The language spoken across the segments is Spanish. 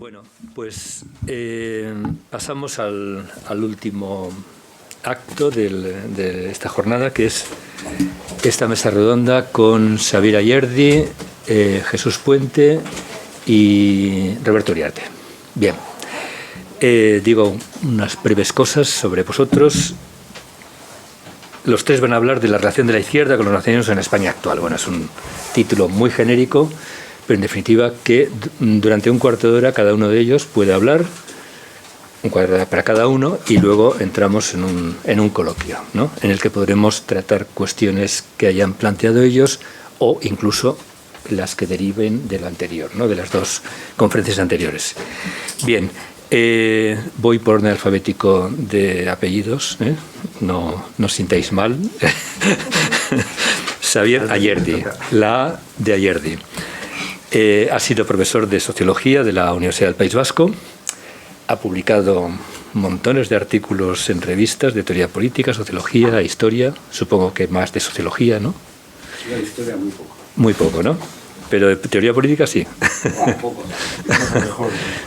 Bueno, pues pasamos al último acto de esta jornada, que es esta mesa redonda con Xavier Ayerdi, Jesús Puente y Roberto Uriarte. Bien, digo unas breves cosas sobre vosotros. Los tres van a hablar de la relación de la izquierda con los nacionalismos en España actual. Bueno, es un título muy genérico, pero en definitiva que durante un cuarto de hora cada uno de ellos puede hablar, un cuarto de hora para cada uno, y luego entramos en un coloquio, ¿no?, en el que podremos tratar cuestiones que hayan planteado ellos o incluso las que deriven de lo anterior, ¿no?, de las dos conferencias anteriores. Bien, voy por orden alfabético de apellidos, no os sintáis mal. Xavier Ayerdi, la A de Ayerdi. Ha sido profesor de Sociología de la Universidad del País Vasco, ha publicado montones de artículos en revistas de teoría política, sociología, historia, supongo que más de sociología, ¿no? Sí, de historia muy poco. Muy poco, ¿no? Pero de teoría política sí. Poco.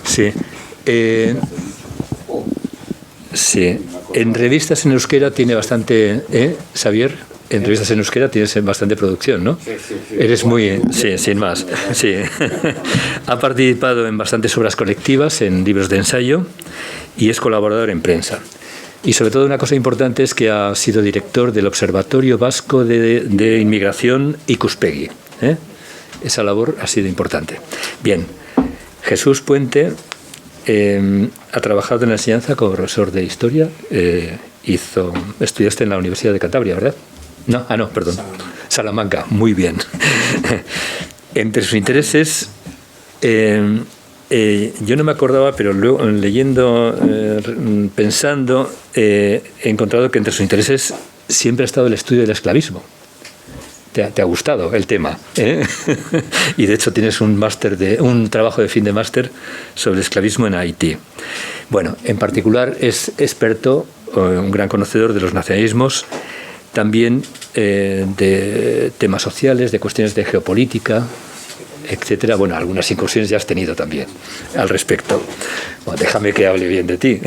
Sí. Sí. En revistas en euskera tiene bastante, Xavier. En revistas en euskera tienes bastante producción, ¿no? Sí. Eres muy... Sí, sin más. Sí. Ha participado en bastantes obras colectivas, en libros de ensayo, y es colaborador en prensa. Y sobre todo una cosa importante es que ha sido director del Observatorio Vasco de Inmigración Ikuspegi. Esa labor ha sido importante. Bien, Jesús Puente ha trabajado en la enseñanza como profesor de historia. Estudiaste en la Universidad de Cantabria, ¿verdad? No, perdón. Salamanca, muy bien. Entre sus intereses, yo no me acordaba, pero luego leyendo, pensando, he encontrado que entre sus intereses siempre ha estado el estudio del esclavismo. ¿Te ha gustado el tema? Y de hecho tienes un trabajo de fin de máster sobre el esclavismo en Haití. Bueno, en particular es experto, un gran conocedor de los nacionalismos, también de temas sociales, de cuestiones de geopolítica, etcétera. Bueno, algunas incursiones ya has tenido también al respecto. Bueno, déjame que hable bien de ti.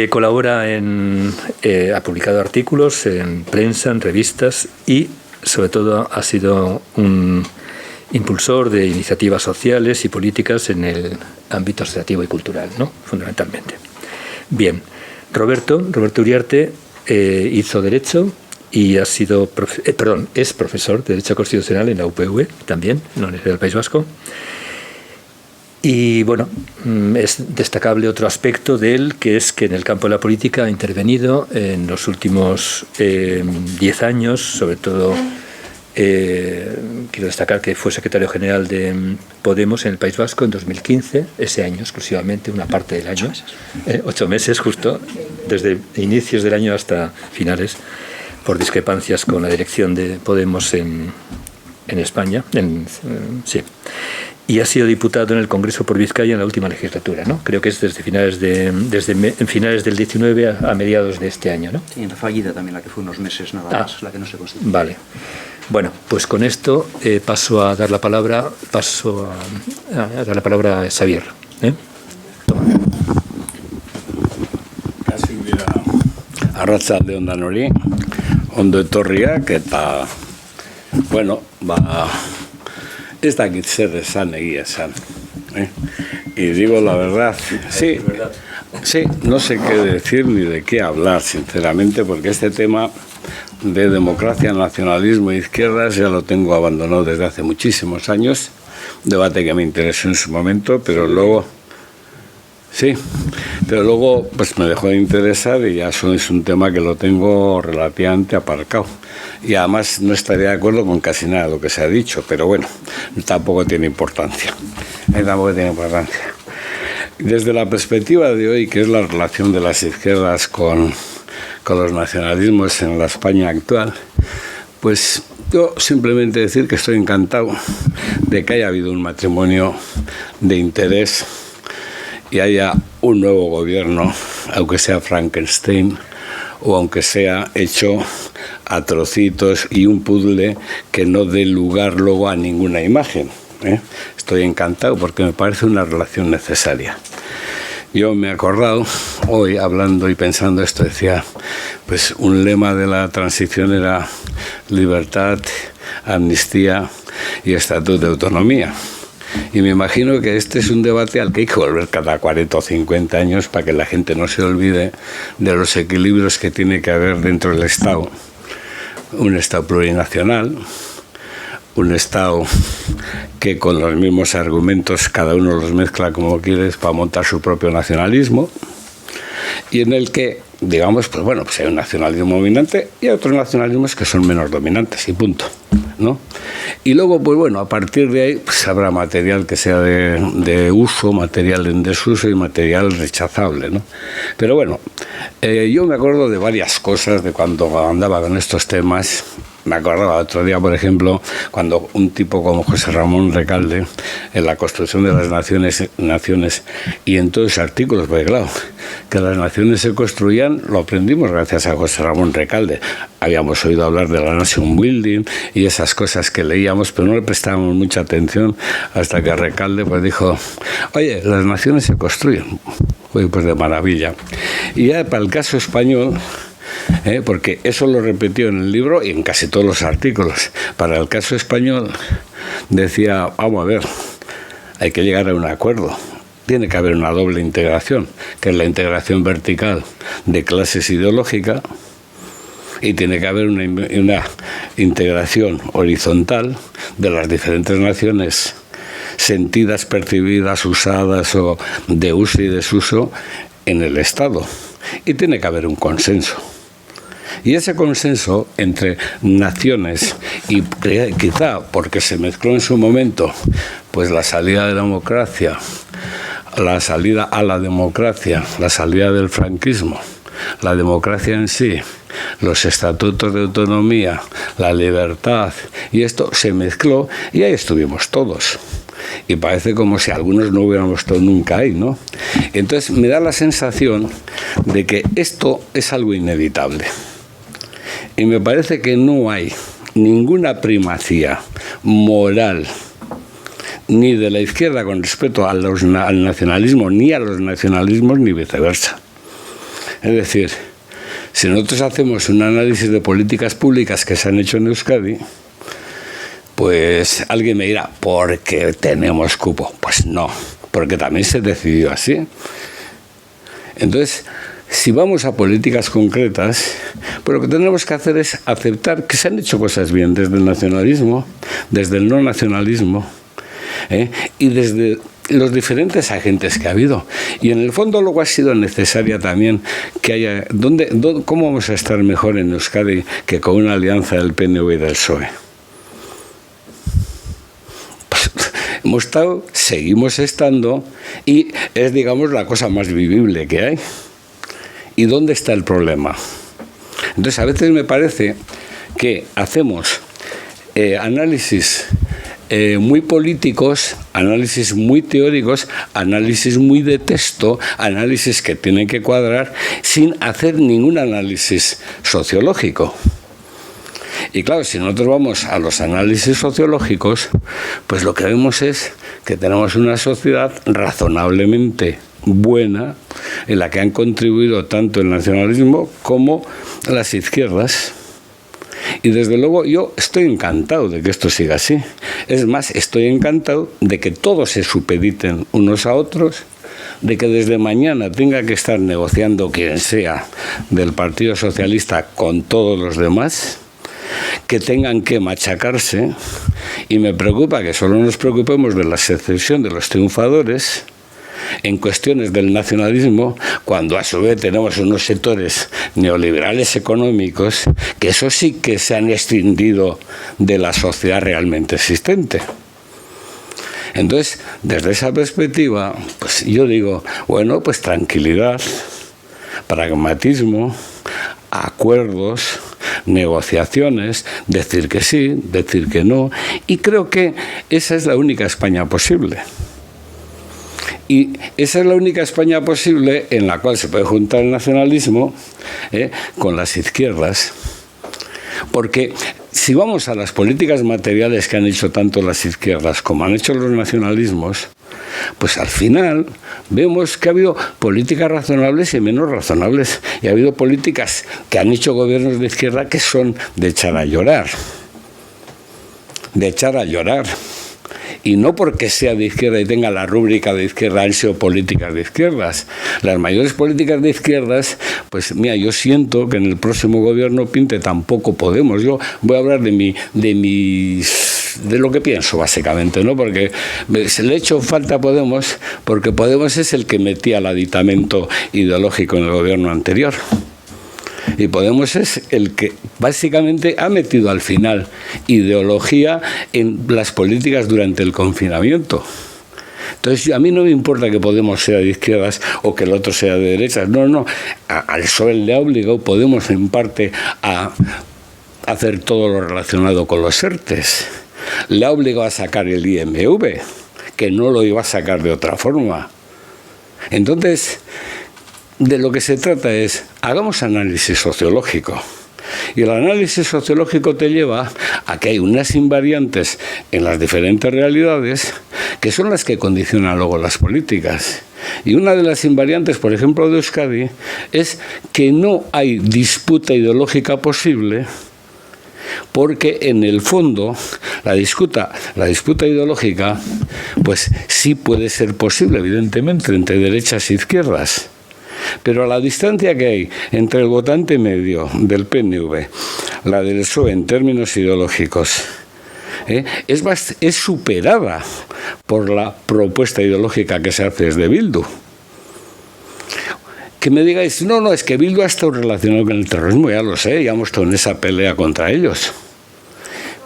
Colabora ha publicado artículos en prensa, en revistas, y sobre todo ha sido un impulsor de iniciativas sociales y políticas en el ámbito asociativo y cultural, ¿no?, fundamentalmente. Bien, Roberto Uriarte hizo Derecho y es profesor de Derecho Constitucional en la UPV, también, en la Universidad del País Vasco. Y bueno, es destacable otro aspecto de él, que es que en el campo de la política ha intervenido en los últimos 10 años, sobre todo quiero destacar que fue secretario general de Podemos en el País Vasco en 2015, ese año exclusivamente, una parte del año, 8 meses justo, desde inicios del año hasta finales, por discrepancias con la dirección de Podemos en España, sí. Y ha sido diputado en el Congreso por Vizcaya en la última legislatura, ¿no? Creo que es desde finales del 19 a mediados de este año, ¿no? Sí, en la fallida también, la que fue unos meses nada más, la que no se constituyó. Vale. Bueno, pues con esto paso a dar la palabra a Xavier. Toma. Casi dira arratsalde danori, ondo etorriak, eta bueno, ez dakit zer esan, egia esan. Y digo la verdad, sí, no sé qué decir ni de qué hablar, sinceramente, porque este tema de democracia, nacionalismo e izquierdas ya lo tengo abandonado desde hace muchísimos años, debate que me interesó en su momento, pero luego pues me dejó de interesar y ya es un tema que lo tengo relativamente aparcado. Y además no estaría de acuerdo con casi nada de lo que se ha dicho, pero bueno, tampoco tiene importancia. Desde la perspectiva de hoy, que es la relación de las izquierdas con los nacionalismos en la España actual, pues yo simplemente decir que estoy encantado de que haya habido un matrimonio de interés y haya un nuevo gobierno, aunque sea Frankenstein o aunque sea hecho a trocitos y un puzzle que no dé lugar luego a ninguna imagen. Estoy encantado porque me parece una relación necesaria. Yo me he acordado hoy, hablando y pensando esto, decía, pues un lema de la transición era libertad, amnistía y estatuto de autonomía. Y me imagino que este es un debate al que hay que volver cada 40 o 50 años para que la gente no se olvide de los equilibrios que tiene que haber dentro del Estado. Un Estado plurinacional, un Estado que con los mismos argumentos cada uno los mezcla como quieres para montar su propio nacionalismo, y en el que, digamos, pues bueno, pues hay un nacionalismo dominante y hay otros nacionalismos que son menos dominantes, y punto, ¿no? Y luego, pues bueno, a partir de ahí pues habrá material que sea de uso, material en desuso y material rechazable, ¿no? Pero bueno, yo me acuerdo de varias cosas de cuando andaba con estos temas. Me acordaba otro día, por ejemplo, cuando un tipo como José Ramón Recalde, en la construcción de las naciones y en todos los artículos, porque claro, que las naciones se construían, lo aprendimos gracias a José Ramón Recalde. Habíamos oído hablar de la Nation Building y esas cosas que leíamos, pero no le prestábamos mucha atención hasta que Recalde pues dijo, oye, las naciones se construyen. Pues de maravilla. Y ya para el caso español, porque eso lo repetió en el libro y en casi todos los artículos. Para el caso español decía, vamos a ver, hay que llegar a un acuerdo. Tiene que haber una doble integración, que es la integración vertical de clases ideológica, y tiene que haber una integración horizontal de las diferentes naciones sentidas, percibidas, usadas o de uso y desuso en el Estado. Y tiene que haber un consenso. Y ese consenso entre naciones, y quizá porque se mezcló en su momento pues la salida de la democracia, la salida a la democracia, la salida del franquismo, la democracia en sí, los estatutos de autonomía, la libertad, y esto se mezcló y ahí estuvimos todos. Y parece como si algunos no hubiéramos estado nunca ahí, ¿no? Entonces me da la sensación de que esto es algo inevitable. Y me parece que no hay ninguna primacía moral ni de la izquierda con respecto al nacionalismo, ni a los nacionalismos, ni viceversa. Es decir, si nosotros hacemos un análisis de políticas públicas que se han hecho en Euskadi, pues alguien me dirá, ¿por qué tenemos cupo? Pues no, porque también se decidió así. Entonces, si vamos a políticas concretas, pues lo que tenemos que hacer es aceptar que se han hecho cosas bien desde el nacionalismo, desde el no nacionalismo, y desde los diferentes agentes que ha habido. Y en el fondo luego ha sido necesaria también que haya... ¿Cómo vamos a estar mejor en Euskadi que con una alianza del PNV y del PSOE? Hemos estado, seguimos estando, y es, digamos, la cosa más vivible que hay. ¿Y dónde está el problema? Entonces, a veces me parece que hacemos análisis muy políticos, análisis muy teóricos, análisis muy de texto, análisis que tienen que cuadrar, sin hacer ningún análisis sociológico. Y claro, si nosotros vamos a los análisis sociológicos, pues lo que vemos es que tenemos una sociedad razonablemente buena, en la que han contribuido tanto el nacionalismo como las izquierdas. Y desde luego yo estoy encantado de que esto siga así. Es más, estoy encantado de que todos se supediten unos a otros, de que desde mañana tenga que estar negociando quien sea del Partido Socialista con todos los demás, que tengan que machacarse, y me preocupa que solo nos preocupemos de la secesión de los triunfadores en cuestiones del nacionalismo, cuando a su vez tenemos unos sectores neoliberales económicos que eso sí que se han escindido de la sociedad realmente existente. Entonces, desde esa perspectiva, pues yo digo, bueno, pues tranquilidad, pragmatismo, acuerdos, negociaciones, decir que sí, decir que no, y creo que esa es la única España posible. Y esa es la única España posible en la cual se puede juntar el nacionalismo con las izquierdas. Porque si vamos a las políticas materiales que han hecho tanto las izquierdas como han hecho los nacionalismos, pues al final vemos que ha habido políticas razonables y menos razonables. Y ha habido políticas que han hecho gobiernos de izquierda que son de echar a llorar. De echar a llorar. Y no porque sea de izquierda y tenga la rúbrica de izquierda, han sido políticas de izquierdas. Las mayores políticas de izquierdas, pues mira, yo siento que en el próximo gobierno pinte tampoco Podemos. Yo voy a hablar de lo que pienso, básicamente, ¿no? Porque se le ha hecho falta a Podemos, porque Podemos es el que metía el aditamento ideológico en el gobierno anterior. Y Podemos es el que básicamente ha metido al final ideología en las políticas durante el confinamiento. Entonces, a mí no me importa que Podemos sea de izquierdas o que el otro sea de derechas. No. Al PSOE le ha obligado Podemos en parte a hacer todo lo relacionado con los ERTEs. Le ha obligado a sacar el IMV, que no lo iba a sacar de otra forma. Entonces, de lo que se trata es, hagamos análisis sociológico. Y el análisis sociológico te lleva a que hay unas invariantes en las diferentes realidades que son las que condicionan luego las políticas. Y una de las invariantes, por ejemplo, de Euskadi, es que no hay disputa ideológica posible, porque en el fondo la disputa ideológica pues sí puede ser posible, evidentemente, entre derechas e izquierdas. Pero a la distancia que hay entre el votante medio del PNV, la del PSOE en términos ideológicos, es superada por la propuesta ideológica que se hace desde Bildu. Que me digáis, no, es que Bildu ha estado relacionado con el terrorismo, ya lo sé, ya hemos estado en esa pelea contra ellos.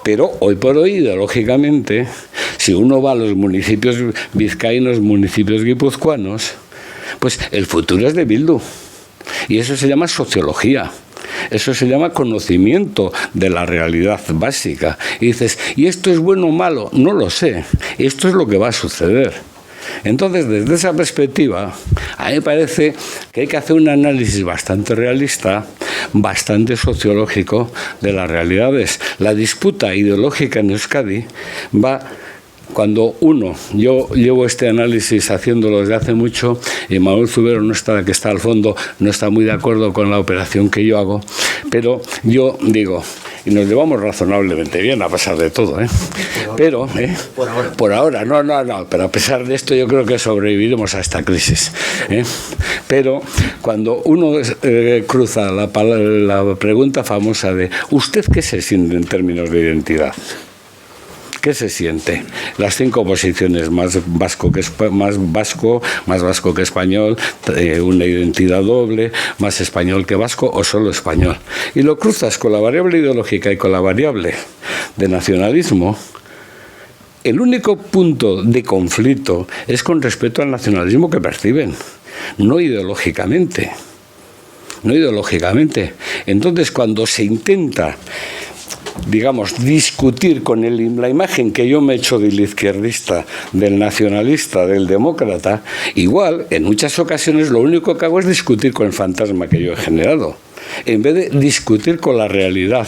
Pero hoy por hoy, ideológicamente, si uno va a los municipios vizcaínos, municipios guipuzcoanos, pues el futuro es de Bildu. Y eso se llama sociología. Eso se llama conocimiento de la realidad básica. Y dices, ¿y esto es bueno o malo? No lo sé. Esto es lo que va a suceder. Entonces, desde esa perspectiva, a mí me parece que hay que hacer un análisis bastante realista, bastante sociológico de las realidades. La disputa ideológica en Euskadi va... Cuando yo llevo este análisis haciéndolo desde hace mucho, y Manuel Zubero, que está al fondo, no está muy de acuerdo con la operación que yo hago, pero yo digo, y nos llevamos razonablemente bien a pesar de todo, pero por ahora, no, pero a pesar de esto yo creo que sobreviviremos a esta crisis, pero cuando uno cruza la pregunta famosa de ¿usted qué se siente en términos de identidad? ¿Qué se siente? Las 5 posiciones, más vasco que español, una identidad doble, más español que vasco o solo español. Y lo cruzas con la variable ideológica y con la variable de nacionalismo. El único punto de conflicto es con respecto al nacionalismo que perciben, no ideológicamente. No ideológicamente. Entonces, cuando se intenta, digamos, discutir con la imagen que yo me he hecho del izquierdista, del nacionalista, del demócrata, igual, en muchas ocasiones lo único que hago es discutir con el fantasma que yo he generado, en vez de discutir con la realidad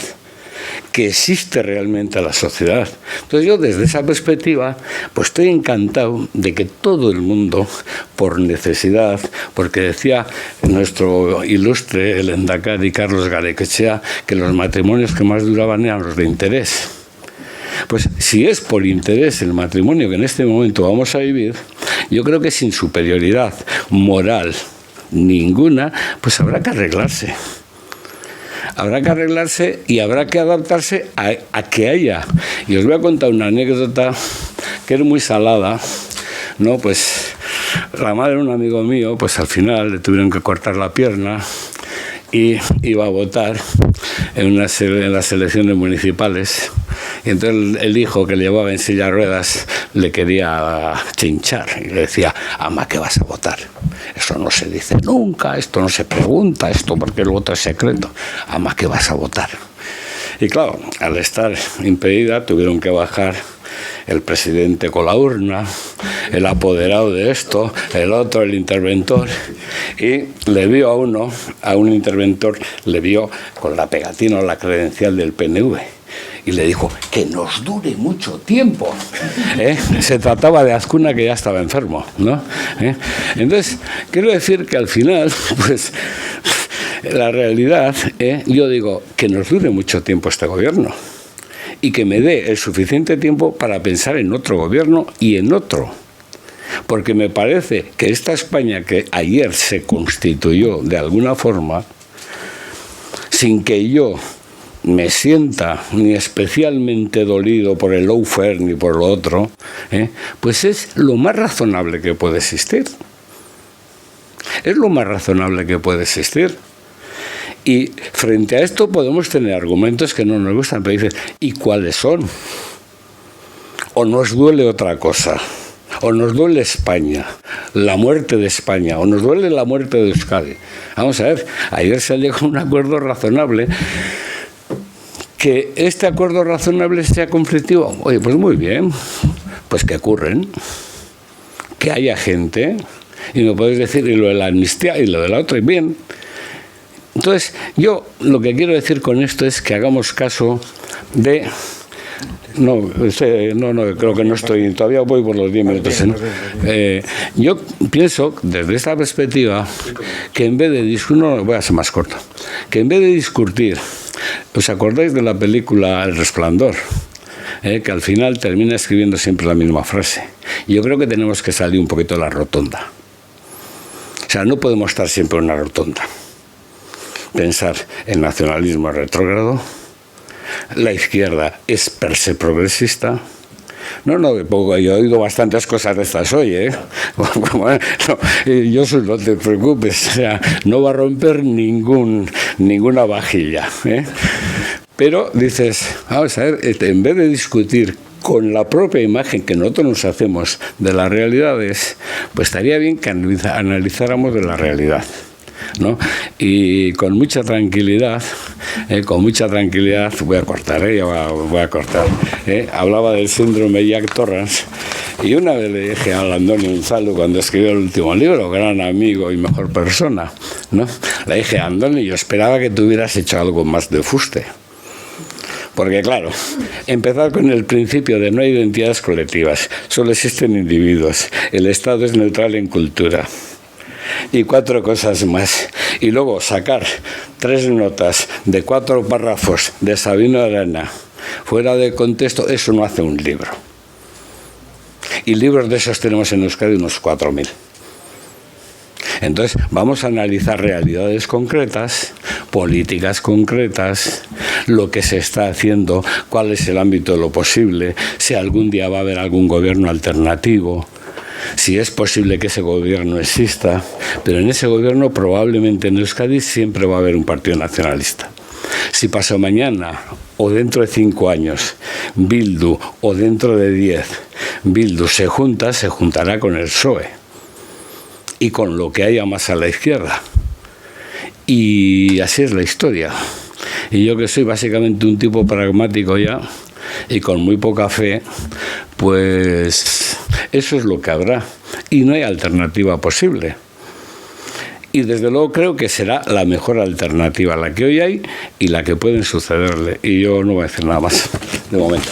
que existe realmente en la sociedad. Entonces yo desde esa perspectiva pues estoy encantado de que todo el mundo, por necesidad, porque decía nuestro ilustre el Endacari Carlos Garaikoetxea que los matrimonios que más duraban eran los de interés. Pues si es por interés el matrimonio que en este momento vamos a vivir, yo creo que sin superioridad moral ninguna, pues habrá que arreglarse. Habrá que arreglarse y habrá que adaptarse a que haya. Y os voy a contar una anécdota que es muy salada, ¿no? Pues la madre de un amigo mío, pues al final le tuvieron que cortar la pierna y iba a votar en las elecciones municipales. Y entonces el hijo que le llevaba en silla de ruedas le quería chinchar y le decía, ama, ¿qué vas a votar? Eso no se dice nunca, esto no se pregunta, esto porque el voto es secreto. Ama, ¿qué vas a votar? Y claro, al estar impedida tuvieron que bajar el presidente con la urna, el apoderado de esto, el otro, el interventor, y le vio a un interventor, le vio con la pegatina o la credencial del PNV. y le dijo que nos dure mucho tiempo. Se trataba de Azcuna, que ya estaba enfermo, ¿no? Entonces, quiero decir que al final, pues, la realidad, yo digo que nos dure mucho tiempo este gobierno y que me dé el suficiente tiempo para pensar en otro gobierno y en otro. Porque me parece que esta España que ayer se constituyó de alguna forma, sin que yo me sienta ni especialmente dolido por el lawfare ni por lo otro, pues es lo más razonable que puede existir. Es lo más razonable que puede existir. Y frente a esto podemos tener argumentos que no nos gustan, pero dices, ¿y cuáles son? ¿O nos duele otra cosa? ¿O nos duele España, la muerte de España? ¿O nos duele la muerte de Euskadi? Vamos a ver, ayer se llegó a un acuerdo razonable. Que este acuerdo razonable sea conflictivo, oye, pues muy bien, pues que ocurren, que haya gente, y me podéis decir, y lo de la amnistía, y lo de la otra, y bien. Entonces, yo lo que quiero decir con esto es que hagamos caso de... No, creo que no estoy, todavía voy por los 10 minutos. Yo pienso, desde esta perspectiva, que en vez de discutir, no, voy a ser más corto, que en vez de discutir, ¿os acordáis de la película El Resplandor? Que al final termina escribiendo siempre la misma frase. Yo creo que tenemos que salir un poquito de la rotonda. O sea, no podemos estar siempre en una rotonda. Pensar en nacionalismo retrógrado. La izquierda es per se progresista. No, yo he oído bastantes cosas de estas hoy, Bueno, yo no te preocupes, o sea, no va a romper ninguna vajilla, Pero dices, vamos a ver, en vez de discutir con la propia imagen que nosotros nos hacemos de las realidades, pues estaría bien que analizáramos de la realidad, ¿no? Y con mucha tranquilidad, voy a cortar, hablaba del síndrome Jack Torrance, y una vez le dije a Andoni Unzalu, cuando escribió el último libro, gran amigo y mejor persona, ¿no? Le dije, Andoni, yo esperaba que tú hubieras hecho algo más de fuste. Porque claro, empezar con el principio de no hay identidades colectivas, solo existen individuos, el Estado es neutral en cultura. Y 4 cosas más. Y luego sacar 3 notas de 4 párrafos de Sabino Arana fuera de contexto, eso no hace un libro. Y libros de esos tenemos en Euskadi unos 4.000. Entonces, vamos a analizar realidades concretas, políticas concretas, lo que se está haciendo, cuál es el ámbito de lo posible, si algún día va a haber algún gobierno alternativo, si es posible que ese gobierno exista, pero en ese gobierno probablemente en Euskadi siempre va a haber un partido nacionalista. Si pasado mañana o dentro de 5 años Bildu o dentro de 10 Bildu se juntará con el PSOE y con lo que haya más a la izquierda. Y así es la historia. Y yo, que soy básicamente un tipo pragmático ya y con muy poca fe, pues eso es lo que habrá y no hay alternativa posible. Y desde luego creo que será la mejor alternativa, la que hoy hay y la que pueden sucederle. Y yo no voy a decir nada más de momento.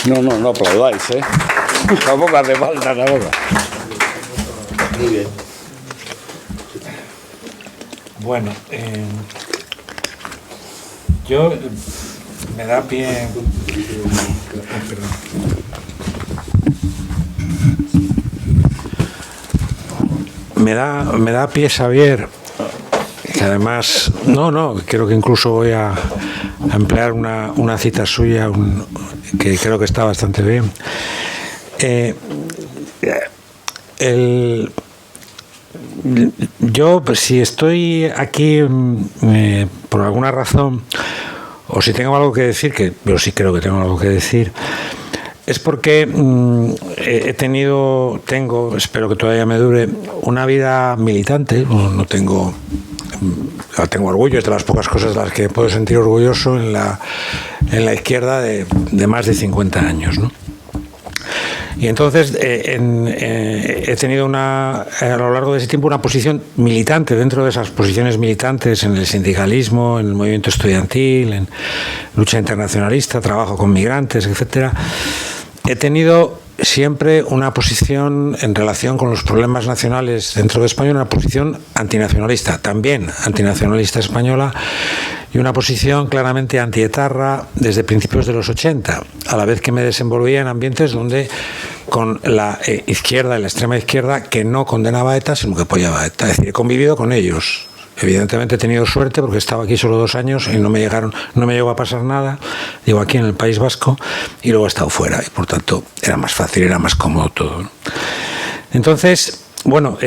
No aplaudáis, Tampoco hace falta la boca. Muy bien. Bueno, yo me da pie... Perdón. Me da pie Xavier, que además, creo que incluso voy a emplear una cita suya, que creo que está bastante bien. Yo, pues, si estoy aquí por alguna razón, o si tengo algo que decir, que yo sí creo que tengo algo que decir, es porque tengo, espero que todavía me dure, una vida militante. No tengo orgullo, es de las pocas cosas de las que puedo sentir orgulloso en la izquierda de más de 50 años, ¿no? Y entonces he tenido a lo largo de ese tiempo una posición militante dentro de esas posiciones militantes en el sindicalismo, en el movimiento estudiantil, en lucha internacionalista, trabajo con migrantes, etcétera. He tenido siempre una posición en relación con los problemas nacionales dentro de España, una posición antinacionalista, también antinacionalista española, y una posición claramente antietarra desde principios de los 80, a la vez que me desenvolvía en ambientes donde con la izquierda y la extrema izquierda que no condenaba a ETA, sino que apoyaba a ETA. Es decir, he convivido con ellos. Evidentemente he tenido suerte porque estaba aquí solo 2 años y no me llegó a pasar nada, digo, aquí en el País Vasco, y luego he estado fuera y por tanto era más fácil, era más cómodo todo, ¿no? Entonces, bueno,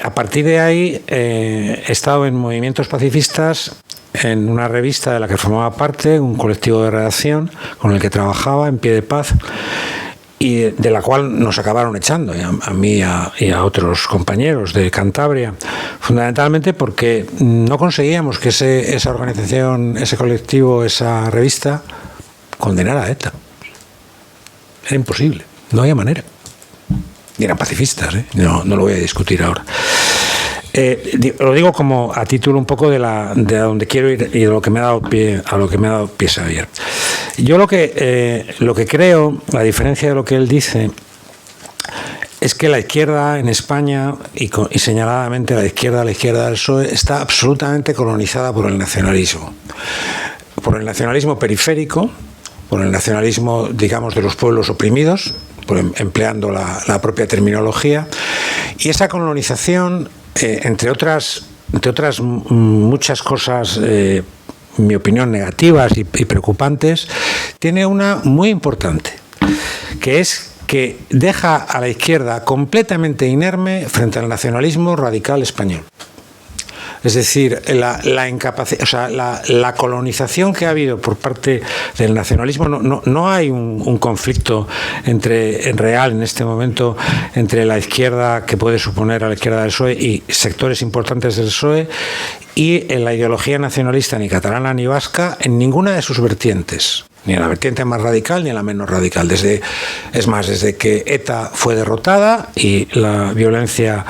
a partir de ahí he estado en movimientos pacifistas, en una revista de la que formaba parte, un colectivo de redacción con el que trabajaba, En Pie de Paz, y de la cual nos acabaron echando, a mí y a otros compañeros de Cantabria, fundamentalmente porque no conseguíamos que esa organización, ese colectivo, esa revista condenara a ETA. Era imposible, no había manera. Y eran pacifistas, ¿eh? No lo voy a discutir ahora. Lo digo como a título un poco de donde quiero ir y de lo que me ha dado pie, a lo que me ha dado pie Xavier. Yo lo que creo, a diferencia de lo que él dice, es que la izquierda en España, y señaladamente la izquierda del PSOE, está absolutamente colonizada por el nacionalismo periférico, por el nacionalismo, digamos, de los pueblos oprimidos, empleando la propia terminología, y esa colonización, entre otras muchas cosas, en mi opinión, negativas y preocupantes, tiene una muy importante, que es que deja a la izquierda completamente inerme frente al nacionalismo radical español. Es decir, la colonización que ha habido por parte del nacionalismo, no hay un conflicto real en este momento entre la izquierda, que puede suponer a la izquierda del PSOE, y sectores importantes del PSOE, y en la ideología nacionalista ni catalana ni vasca en ninguna de sus vertientes. Ni en la vertiente más radical ni en la menos radical. Desde que ETA fue derrotada y la violencia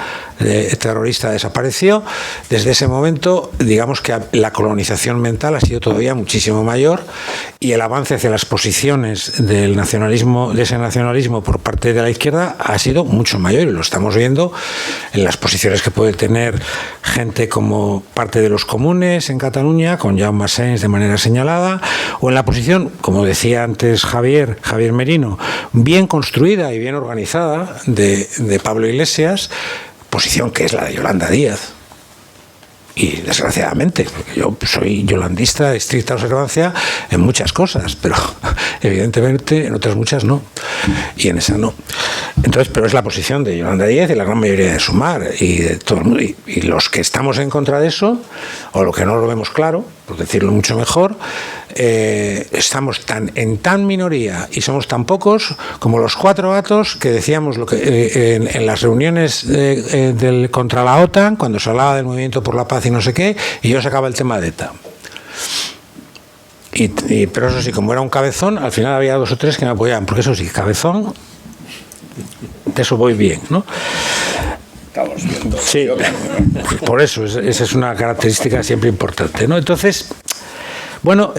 terrorista desapareció, desde ese momento, digamos que la colonización mental ha sido todavía muchísimo mayor, y el avance hacia las posiciones de ese nacionalismo por parte de la izquierda ha sido mucho mayor, y lo estamos viendo en las posiciones que puede tener gente como parte de los comunes en Cataluña, con Jaume Asens de manera señalada, o en la posición, como decía antes Javier Merino, bien construida y bien organizada de Pablo Iglesias, posición que es la de Yolanda Díaz. Y desgraciadamente, porque yo soy yolandista de estricta observancia en muchas cosas, pero evidentemente en otras muchas no, y en esa no. Entonces, pero es la posición de Yolanda Díaz y la gran mayoría de Sumar y de todo el mundo, y los que estamos en contra de eso, o lo que no lo vemos claro, por decirlo mucho mejor, estamos en tan minoría y somos tan pocos como los 4 gatos que decíamos en las reuniones contra la OTAN, cuando se hablaba del movimiento por la paz y no sé qué, y yo sacaba el tema de ETA. Pero eso sí, como era un cabezón, al final había 2 o 3 que me apoyaban, porque eso sí, cabezón, de eso voy bien, ¿no? Estamos viendo. Sí, por eso, esa es una característica siempre importante, ¿no? Entonces, bueno,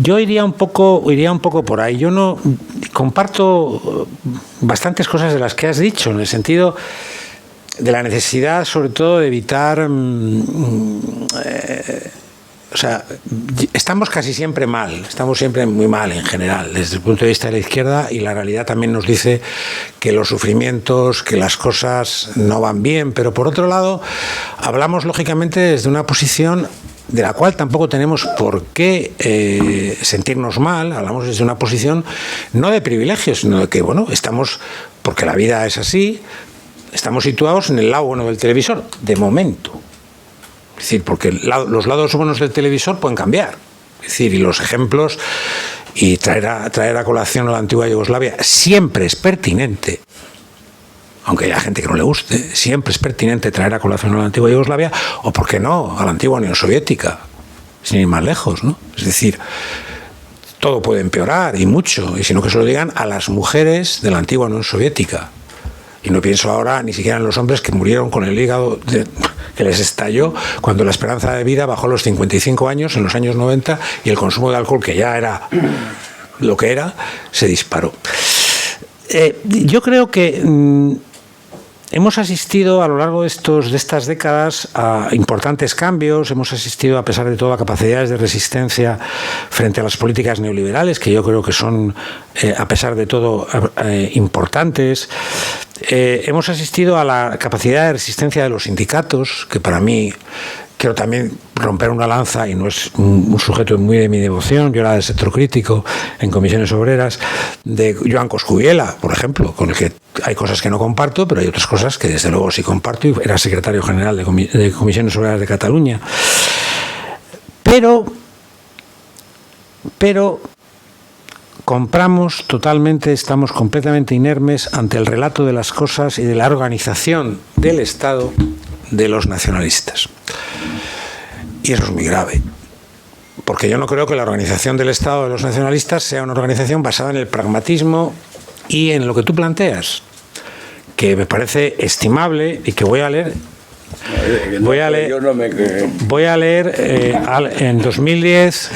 yo iría un poco por ahí. Yo no comparto bastantes cosas de las que has dicho, en el sentido de la necesidad, sobre todo, de evitar... O sea, estamos casi siempre mal, estamos siempre muy mal en general, desde el punto de vista de la izquierda, y la realidad también nos dice que los sufrimientos, que las cosas no van bien, pero por otro lado, hablamos lógicamente desde una posición de la cual tampoco tenemos por qué sentirnos mal, hablamos desde una posición no de privilegios, sino de que, bueno, estamos, porque la vida es así, estamos situados en el lado bueno del televisor, de momento. Es decir, porque los lados buenos del televisor pueden cambiar. Es decir, y los ejemplos, y traer a colación a la antigua Yugoslavia siempre es pertinente, aunque haya gente que no le guste, siempre es pertinente traer a colación a la antigua Yugoslavia, o por qué no, a la antigua Unión Soviética, sin ir más lejos, ¿no? Es decir, todo puede empeorar y mucho, y sino que se lo digan a las mujeres de la antigua Unión Soviética. Y no pienso ahora ni siquiera en los hombres que murieron con el hígado que les estalló cuando la esperanza de vida bajó a los 55 años en los años 90 y el consumo de alcohol, que ya era lo que era, se disparó. Yo creo que hemos asistido a lo largo de estas décadas a importantes cambios, hemos asistido a pesar de todo a capacidades de resistencia frente a las políticas neoliberales, que yo creo que son a pesar de todo importantes. Hemos asistido a la capacidad de resistencia de los sindicatos, que para mí quiero también romper una lanza, y no es un sujeto muy de mi devoción, yo era del sector crítico en comisiones obreras, de Joan Coscubiela, por ejemplo, con el que hay cosas que no comparto, pero hay otras cosas que desde luego sí comparto, y era secretario general de comisiones obreras de Cataluña. Pero estamos completamente inermes ante el relato de las cosas y de la organización del Estado de los nacionalistas. Y eso es muy grave, porque yo no creo que la organización del Estado de los nacionalistas sea una organización basada en el pragmatismo y en lo que tú planteas, que me parece estimable y que voy a leer. Voy a leer en 2010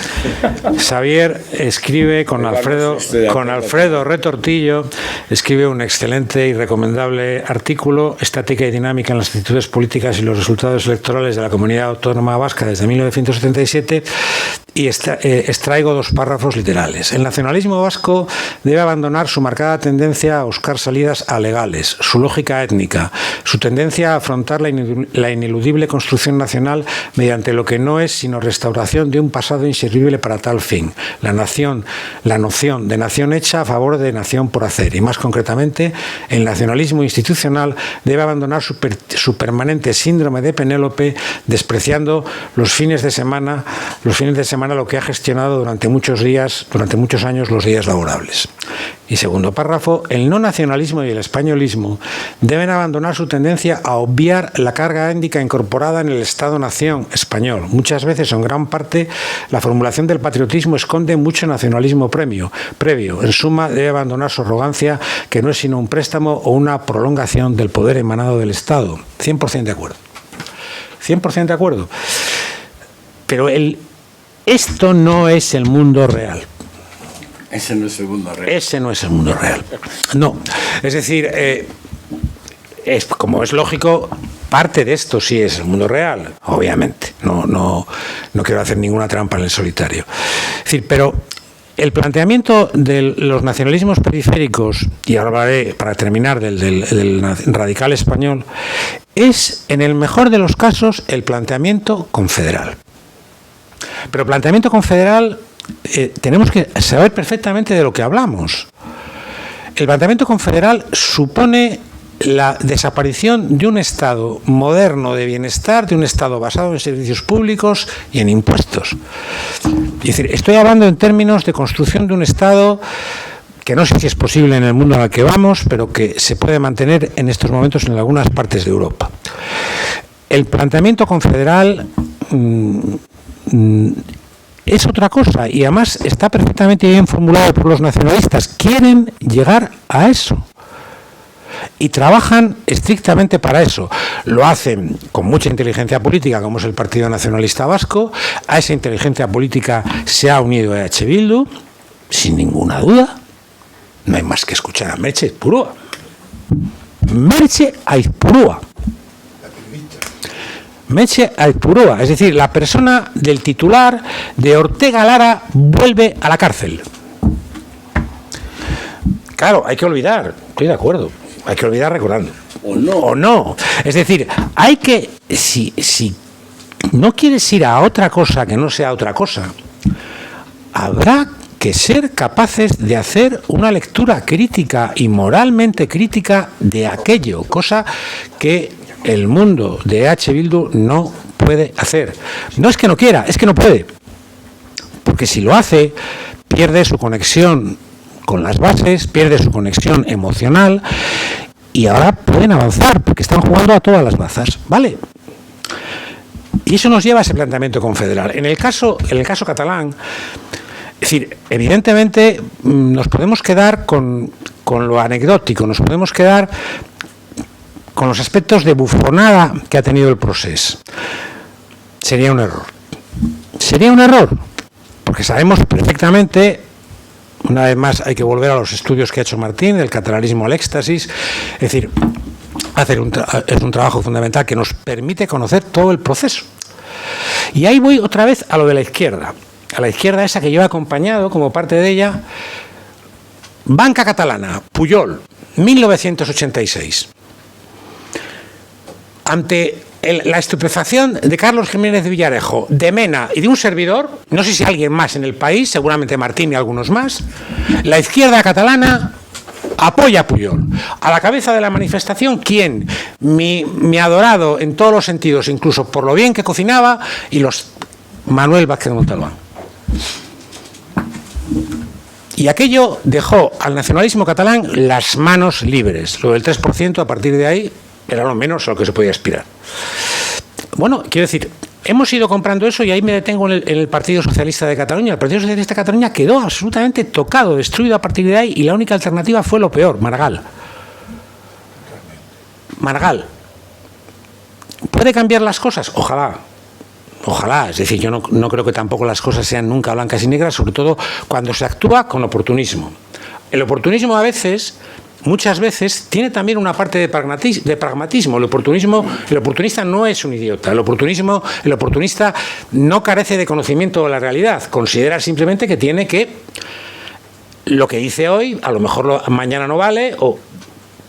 Xavier escribe con Alfredo Retortillo, escribe un excelente y recomendable artículo, Estática y dinámica en las actitudes políticas y los resultados electorales de la Comunidad Autónoma Vasca desde 1977, y extraigo 2 párrafos literales. El nacionalismo vasco debe abandonar su marcada tendencia a buscar salidas alegales, su lógica étnica, su tendencia a afrontar la ineludible construcción nacional mediante lo que no es sino restauración de un pasado inservible para tal fin, la noción de nación hecha a favor de nación por hacer, y más concretamente, el nacionalismo institucional debe abandonar su permanente síndrome de Penélope, despreciando los fines de semana lo que ha gestionado durante muchos años los días laborables. Y segundo párrafo, el no nacionalismo y el españolismo deben abandonar su tendencia a obviar la carga étnica incorporada en el Estado-nación español. Muchas veces, o en gran parte, la formulación del patriotismo esconde mucho nacionalismo previo. En suma, debe abandonar su arrogancia, que no es sino un préstamo o una prolongación del poder emanado del Estado. 100% de acuerdo. 100% de acuerdo. Pero esto no es el mundo real. Ese no es el mundo real. Ese no es el mundo real. No. Es decir, como es lógico, parte de esto sí es el mundo real, obviamente. No quiero hacer ninguna trampa en el solitario. Es decir, pero el planteamiento de los nacionalismos periféricos, y ahora hablaré, para terminar, del radical español, es, en el mejor de los casos, el planteamiento confederal. Pero planteamiento confederal, tenemos que saber perfectamente de lo que hablamos. El planteamiento confederal supone la desaparición de un Estado moderno de bienestar, de un Estado basado en servicios públicos y en impuestos. Es decir, estoy hablando en términos de construcción de un Estado que no sé si es posible en el mundo al que vamos, pero que se puede mantener en estos momentos en algunas partes de Europa. El planteamiento confederal es otra cosa, y además está perfectamente bien formulado por los nacionalistas. Quieren llegar a eso y trabajan estrictamente para eso. Lo hacen con mucha inteligencia política, como es el Partido Nacionalista Vasco. A esa inteligencia política se ha unido EH Bildu, sin ninguna duda. No hay más que escuchar a Merche Aizpurua. Merche Aizpurua. Merche Aizpurua, es decir, la persona del titular de Ortega Lara vuelve a la cárcel. Claro, hay que olvidar, estoy de acuerdo, hay que olvidar recordando. O no. Es decir, hay que, si no quieres ir a otra cosa que no sea otra cosa, habrá que ser capaces de hacer una lectura crítica y moralmente crítica de aquello, cosa que el mundo de EH Bildu no puede hacer. No es que no quiera, es que no puede. Porque si lo hace, pierde su conexión con las bases, pierde su conexión emocional, y ahora pueden avanzar, porque están jugando a todas las bazas, ¿vale? Y eso nos lleva a ese planteamiento confederal. En el caso catalán, Es decir, evidentemente nos podemos quedar con lo anecdótico, nos podemos quedar con los aspectos de bufonada que ha tenido el proceso. Sería un error. Sería un error, porque sabemos perfectamente, una vez más hay que volver a los estudios que ha hecho Martín, del catalanismo al éxtasis, es decir, es un trabajo fundamental que nos permite conocer todo el proceso. Y ahí voy otra vez a lo de la izquierda, a la izquierda esa que yo he acompañado como parte de ella. Banca Catalana, Pujol, 1986. Ante la estupefacción de Carlos Jiménez de Villarejo, de Mena y de un servidor, no sé si alguien más en el país, seguramente Martín y algunos más, la izquierda catalana apoya a Pujol. A la cabeza de la manifestación, ¿quién? Mi adorado en todos los sentidos, incluso por lo bien que cocinaba, y Manuel Vázquez Montalbán. Y aquello dejó al nacionalismo catalán las manos libres. Lo del 3%, a partir de ahí, era lo menos a lo que se podía aspirar. Bueno, quiero decir, hemos ido comprando eso y ahí me detengo en el Partido Socialista de Cataluña. El Partido Socialista de Cataluña quedó absolutamente tocado, destruido a partir de ahí, y la única alternativa fue lo peor, Maragall. Maragall. ¿Puede cambiar las cosas? Ojalá. Ojalá, es decir, yo no creo que tampoco las cosas sean nunca blancas y negras, sobre todo cuando se actúa con oportunismo. El oportunismo muchas veces tiene también una parte de pragmatismo. El oportunista no es un idiota. El oportunista no carece de conocimiento de la realidad. Considera simplemente que tiene que lo que dice hoy, a lo mejor mañana no vale, o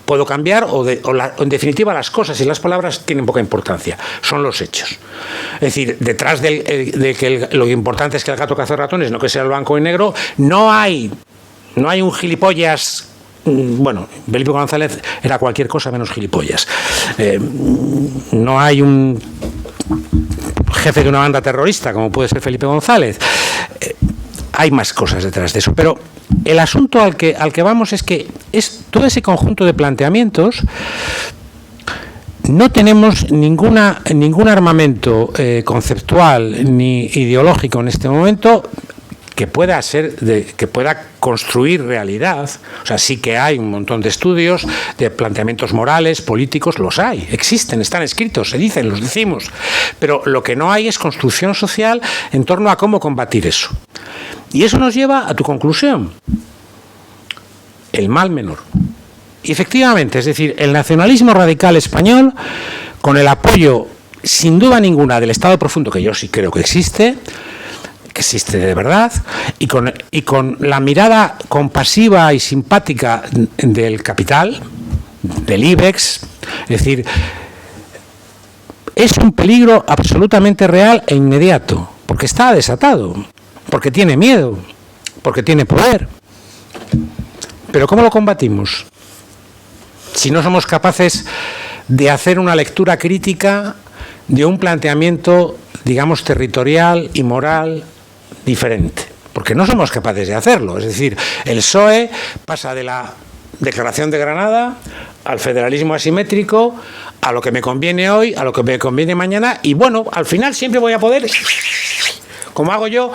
puedo cambiar, o en definitiva las cosas y las palabras tienen poca importancia, son los hechos. Es decir, detrás de que lo importante es que el gato caza ratones, no que sea el blanco y negro, no hay un gilipollas. Bueno, Felipe González era cualquier cosa menos gilipollas. No hay un jefe de una banda terrorista como puede ser Felipe González. Hay más cosas detrás de eso, pero el asunto al que vamos es que es todo ese conjunto de planteamientos. No tenemos ningún armamento conceptual ni ideológico en este momento que pueda construir realidad. O sea, sí que hay un montón de estudios, de planteamientos morales, políticos, los hay, existen, están escritos, se dicen, los decimos, pero lo que no hay es construcción social en torno a cómo combatir eso. Y eso nos lleva a tu conclusión, el mal menor. Y efectivamente, es decir, el nacionalismo radical español, con el apoyo sin duda ninguna del Estado profundo, que yo sí creo que existe de verdad, y con la mirada compasiva y simpática del capital, del IBEX, es decir, es un peligro absolutamente real e inmediato, porque está desatado, porque tiene miedo, porque tiene poder. Pero ¿cómo lo combatimos? Si no somos capaces de hacer una lectura crítica de un planteamiento, digamos, territorial y moral diferente, porque no somos capaces de hacerlo. Es decir, el PSOE pasa de la Declaración de Granada al federalismo asimétrico, a lo que me conviene hoy, a lo que me conviene mañana, y bueno, al final siempre voy a poder, como hago yo,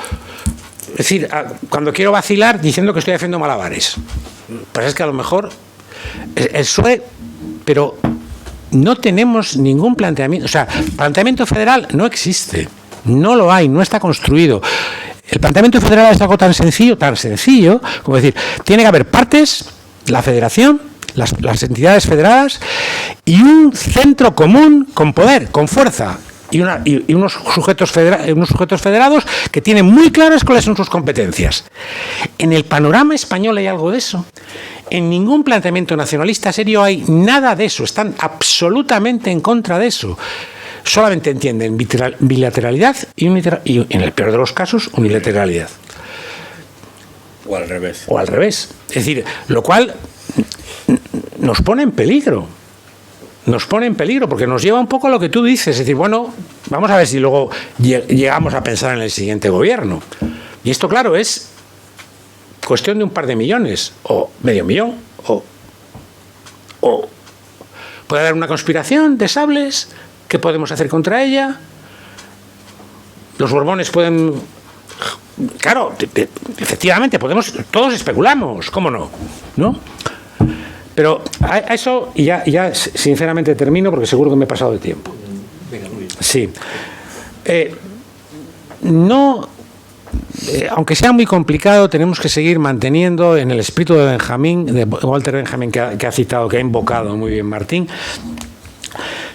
es decir, cuando quiero vacilar diciendo que estoy haciendo malabares. Pues es que a lo mejor el PSOE, pero no tenemos ningún planteamiento, o sea, planteamiento federal no existe, no lo hay, no está construido. El planteamiento federal es algo tan sencillo como decir, tiene que haber partes, la federación, las entidades federadas y un centro común con poder, con fuerza, y unos sujetos federados que tienen muy claras cuáles son sus competencias. En el panorama español hay algo de eso. En ningún planteamiento nacionalista serio hay nada de eso. Están absolutamente en contra de eso. Solamente entienden bilateralidad y en el peor de los casos, unilateralidad. O al revés. O al revés. Es decir, lo cual nos pone en peligro. Nos pone en peligro porque nos lleva un poco a lo que tú dices. Es decir, bueno, vamos a ver si luego llegamos a pensar en el siguiente gobierno. Y esto, claro, es cuestión de un par de millones, o medio millón, o puede haber una conspiración de sables. ¿Qué podemos hacer contra ella? Los Borbones pueden claro, efectivamente, todos especulamos, ¿cómo no? ¿No? Pero a eso, y ya sinceramente termino porque seguro que me he pasado de tiempo. Sí. Aunque sea muy complicado, tenemos que seguir manteniendo en el espíritu de Walter Benjamin, que ha citado, que ha invocado muy bien Martín,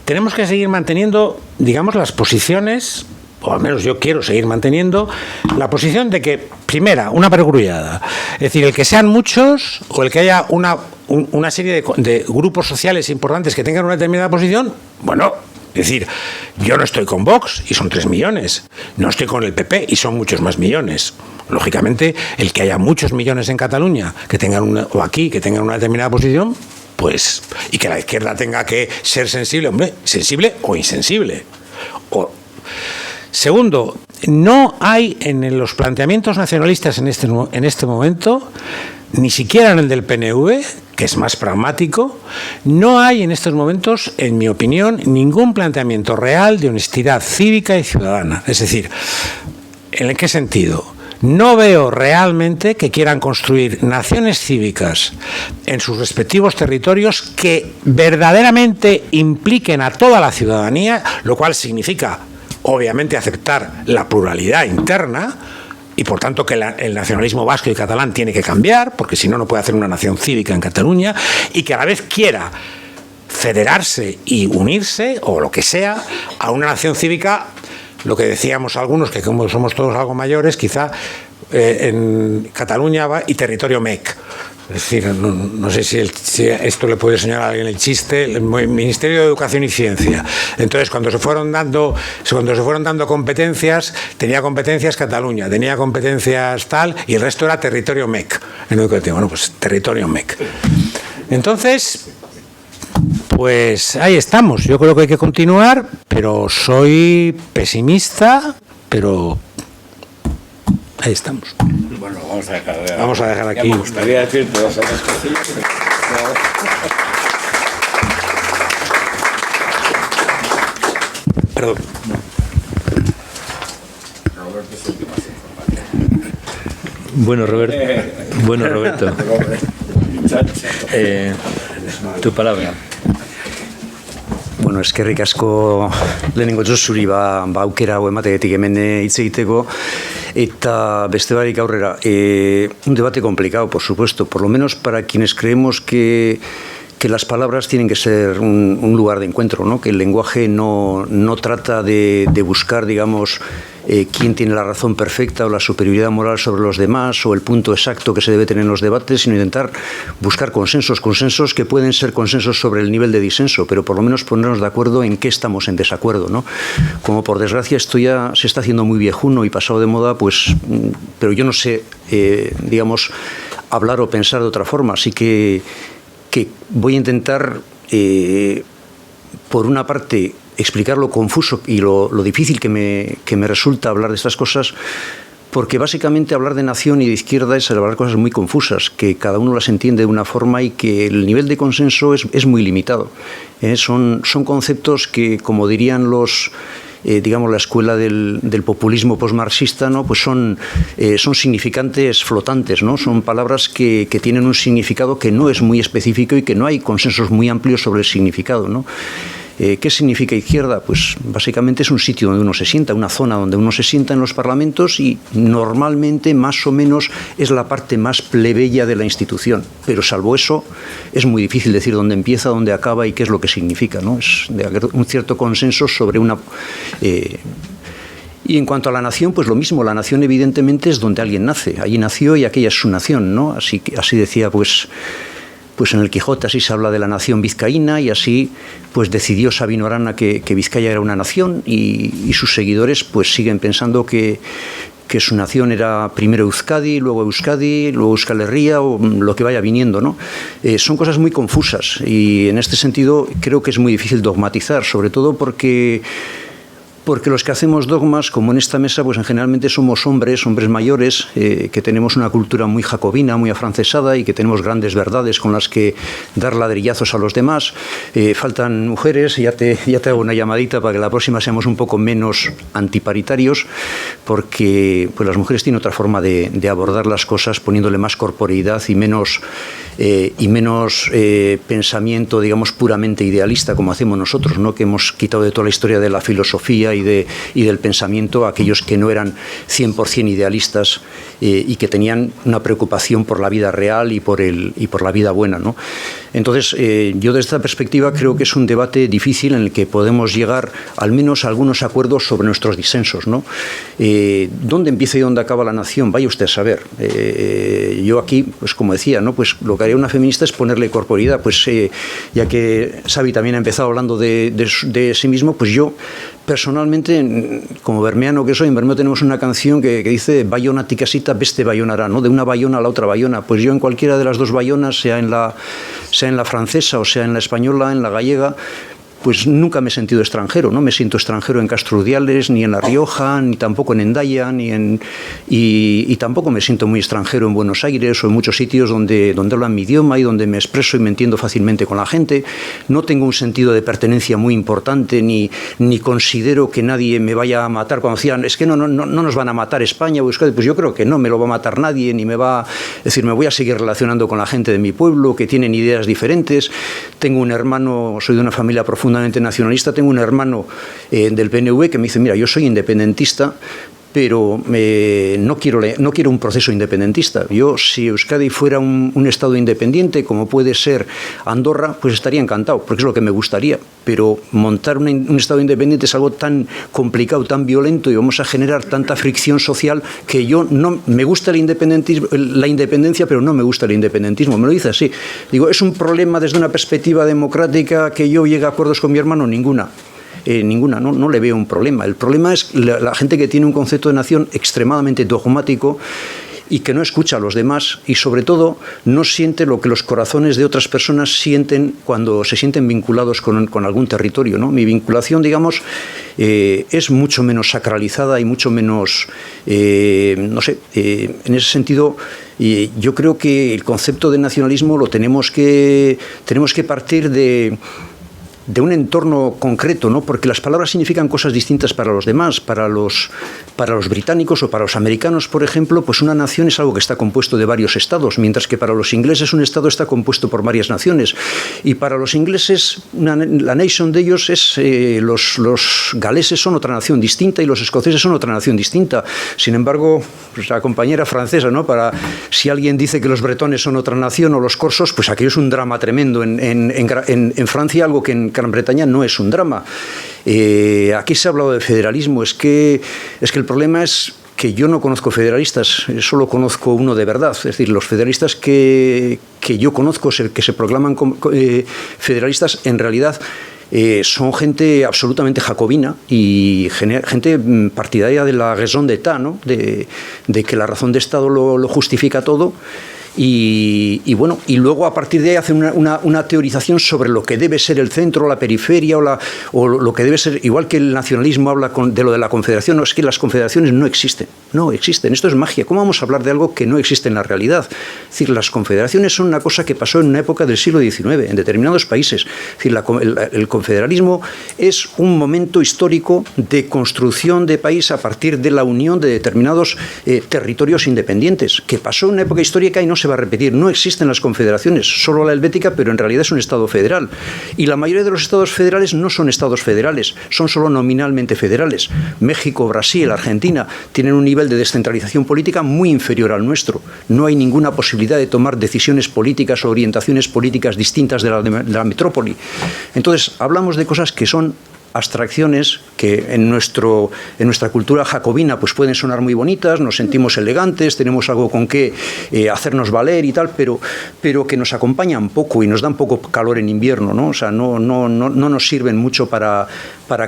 tenemos que seguir manteniendo, digamos, las posiciones, o al menos yo quiero seguir manteniendo, la posición de que, primera, una perogrullada, es decir, el que sean muchos o el que haya una serie de grupos sociales importantes que tengan una determinada posición, bueno, es decir, yo no estoy con Vox y son 3 millones, no estoy con el PP y son muchos más millones. Lógicamente, el que haya muchos millones en Cataluña que tengan o aquí que tengan una determinada posición, pues, y que la izquierda tenga que ser sensible, hombre, sensible o insensible. Segundo, no hay en los planteamientos nacionalistas en este momento, ni siquiera en el del PNV, que es más pragmático, no hay en estos momentos, en mi opinión, ningún planteamiento real de honestidad cívica y ciudadana. Es decir, ¿en qué sentido? No veo realmente que quieran construir naciones cívicas en sus respectivos territorios que verdaderamente impliquen a toda la ciudadanía, lo cual significa, obviamente, aceptar la pluralidad interna, y por tanto que el nacionalismo vasco y catalán tiene que cambiar, porque si no, no puede hacer una nación cívica en Cataluña, y que a la vez quiera federarse y unirse, o lo que sea, a una nación cívica, lo que decíamos algunos, que como somos todos algo mayores, quizá en Cataluña va y territorio MEC. Es decir, no sé si esto le puede señalar a alguien el chiste, el Ministerio de Educación y Ciencia. Entonces, cuando se fueron dando competencias, tenía competencias Cataluña, tenía competencias tal, y el resto era territorio MEC. Bueno, pues territorio MEC. Entonces, pues ahí estamos. Yo creo que hay que continuar, pero soy pesimista, pero ahí estamos. Bueno, vamos a dejar aquí. Me gustaría decir todas esas cosillas. Perdón. Bueno, Roberto. Tu palabra. Bueno, eskerrik asko lehenengo zuri aukera hau emategetik hemen hitz egiteko, eta beste barik aurrera. Un debate complicado, por supuesto, por lo menos para quienes creemos que las palabras tienen que ser un lugar de encuentro, ¿no? Que el lenguaje no trata de buscar, digamos, quién tiene la razón perfecta o la superioridad moral sobre los demás o el punto exacto que se debe tener en los debates, sino intentar buscar consensos que pueden ser consensos sobre el nivel de disenso, pero por lo menos ponernos de acuerdo en qué estamos en desacuerdo, ¿no? Como por desgracia esto ya se está haciendo muy viejuno y pasado de moda, pues, pero yo no sé, digamos, hablar o pensar de otra forma, así que voy a intentar, por una parte, explicar lo confuso y lo difícil que me resulta hablar de estas cosas, porque básicamente hablar de nación y de izquierda es hablar cosas muy confusas, que cada uno las entiende de una forma y que el nivel de consenso es muy limitado. Son conceptos que, como dirían los... digamos, la escuela del populismo postmarxista, ¿no? Pues son significantes flotantes, ¿no? Son palabras que tienen un significado que no es muy específico y que no hay consensos muy amplios sobre el significado, ¿no? ¿Qué significa izquierda? Pues básicamente es un sitio donde uno se sienta, una zona donde uno se sienta en los parlamentos y normalmente más o menos es la parte más plebeya de la institución, pero salvo eso es muy difícil decir dónde empieza, dónde acaba y qué es lo que significa, ¿no? Es de haber un cierto consenso sobre una... Y en cuanto a la nación, pues lo mismo, la nación evidentemente es donde alguien nace, allí nació y aquella es su nación, ¿no? Así decía pues en el Quijote, así se habla de la nación vizcaína y así pues decidió Sabino Arana que Vizcaya era una nación y sus seguidores pues siguen pensando que su nación era primero Euskadi, luego Euskal Herria o lo que vaya viniendo, ¿no? Son cosas muy confusas y en este sentido creo que es muy difícil dogmatizar, sobre todo porque porque los que hacemos dogmas, como en esta mesa, pues generalmente somos hombres mayores, que tenemos una cultura muy jacobina, muy afrancesada y que tenemos grandes verdades con las que dar ladrillazos a los demás. Faltan mujeres, ya te hago una llamadita para que la próxima seamos un poco menos antiparitarios, porque pues las mujeres tienen otra forma de abordar las cosas, poniéndole más corporeidad y menos pensamiento, digamos, puramente idealista, como hacemos nosotros, ¿no? Que hemos quitado de toda la historia de la filosofía y del pensamiento a aquellos que no eran 100% idealistas y que tenían una preocupación por la vida real y por la vida buena, ¿no? Entonces, yo desde esta perspectiva creo que es un debate difícil en el que podemos llegar al menos a algunos acuerdos sobre nuestros disensos, ¿no? ¿Dónde empieza y dónde acaba la nación? Vaya usted a saber. Yo aquí, pues como decía, ¿no? Pues lo que haría una feminista es ponerle corporeidad, pues ya que Xavi también ha empezado hablando de sí mismo, pues yo personalmente, como bermeano que soy, en Bermeo tenemos una canción que dice Bayona ticasita, beste bayonará, ¿no? De una bayona a la otra bayona. Pues yo en cualquiera de las dos bayonas, sea en la francesa o sea en la española, en la gallega, pues nunca me he sentido extranjero, no me siento extranjero en Castrudiales, ni en La Rioja, ni tampoco en Hendaya, y tampoco me siento muy extranjero en Buenos Aires o en muchos sitios donde hablan mi idioma y donde me expreso y me entiendo fácilmente con la gente. No tengo un sentido de pertenencia muy importante, ni considero que nadie me vaya a matar. Cuando decían, es que no nos van a matar España o Euskadi, pues yo creo que no me lo va a matar nadie, ni me va a decir, me voy a seguir relacionando con la gente de mi pueblo, que tienen ideas diferentes. Tengo un hermano, soy de una familia profundamente nacionalista, tengo un hermano del PNV que me dice, mira, yo soy independentista, pero no quiero un proceso independentista. Yo, si Euskadi fuera un estado independiente, como puede ser Andorra, pues estaría encantado, porque es lo que me gustaría. Pero montar un estado independiente es algo tan complicado, tan violento, y vamos a generar tanta fricción social que yo no me gusta la independencia, pero no me gusta el independentismo. Me lo dice así. Digo, ¿es un problema desde una perspectiva democrática que yo llegue a acuerdos con mi hermano? Ninguna. No le veo un problema. El problema es la gente que tiene un concepto de nación extremadamente dogmático y que no escucha a los demás y, sobre todo, no siente lo que los corazones de otras personas sienten cuando se sienten vinculados con algún territorio, ¿no? Mi vinculación, digamos, es mucho menos sacralizada y mucho menos, en ese sentido, yo creo que el concepto de nacionalismo lo tenemos que partir de un entorno concreto, ¿no? Porque las palabras significan cosas distintas para los demás. Para los británicos o para los americanos, por ejemplo, pues una nación es algo que está compuesto de varios estados, mientras que para los ingleses un estado está compuesto por varias naciones. Y para los ingleses, la nation de ellos es, los galeses son otra nación distinta y los escoceses son otra nación distinta. Sin embargo, pues la compañera francesa, ¿no? Si alguien dice que los bretones son otra nación o los corsos, pues aquello es un drama tremendo. En Francia, algo que en Gran Bretaña no es un drama. Aquí se ha hablado de federalismo. Es que el problema es que yo no conozco federalistas, solo conozco uno de verdad. Es decir, los federalistas que yo conozco, que se proclaman federalistas, en realidad son gente absolutamente jacobina y gente partidaria de la raison d'État, ¿no? de que la razón de Estado lo justifica todo. Y bueno, y luego a partir de ahí hacen una teorización sobre lo que debe ser el centro, la periferia o lo que debe ser, igual que el nacionalismo habla de lo de la confederación. No, es que las confederaciones no existen, esto es magia. ¿Cómo vamos a hablar de algo que no existe en la realidad? Es decir, las confederaciones son una cosa que pasó en una época del siglo XIX, en determinados países. Es decir, el confederalismo es un momento histórico de construcción de país a partir de la unión de determinados territorios independientes, que pasó en una época histórica y no se va a repetir. No existen las confederaciones, solo la helvética, pero en realidad es un estado federal. Y la mayoría de los estados federales no son estados federales, son solo nominalmente federales. México, Brasil, Argentina tienen un nivel de descentralización política muy inferior al nuestro. No hay ninguna posibilidad de tomar decisiones políticas o orientaciones políticas distintas de la metrópoli. Entonces, hablamos de cosas que son abstracciones que en nuestra cultura jacobina pues pueden sonar muy bonitas, nos sentimos elegantes, tenemos algo con que hacernos valer y tal, pero que nos acompañan poco y nos dan poco calor en invierno, ¿no? O sea, no nos sirven mucho para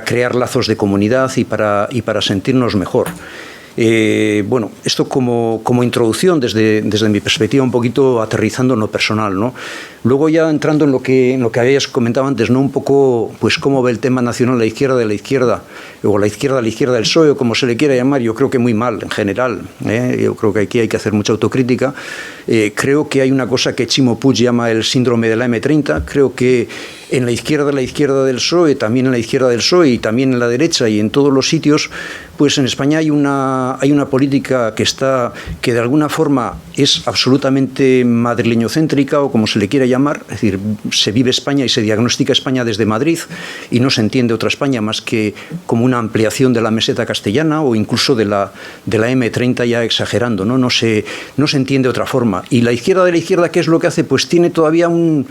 crear lazos de comunidad y para sentirnos mejor. Bueno, esto como introducción desde mi perspectiva, un poquito aterrizando en lo personal, ¿no? Luego ya entrando en lo que habías comentado antes, ¿no? Un poco, pues cómo ve el tema nacional la izquierda de la izquierda, o la izquierda del PSOE, o como se le quiera llamar. Yo creo que muy mal, en general, ¿eh? Yo creo que aquí hay que hacer mucha autocrítica. Creo que hay una cosa que Chimo Puig llama el síndrome de la M30. Creo que en la izquierda del PSOE, también en la izquierda del PSOE y también en la derecha y en todos los sitios, pues en España hay una política que de alguna forma es absolutamente madrileñocéntrica, o como se le quiera llamar. Es decir, se vive España y se diagnostica España desde Madrid y no se entiende otra España más que como una ampliación de la meseta castellana o incluso de la M30, ya exagerando, ¿no? No se entiende otra forma. Y la izquierda de la izquierda, ¿qué es lo que hace? Pues tiene todavía una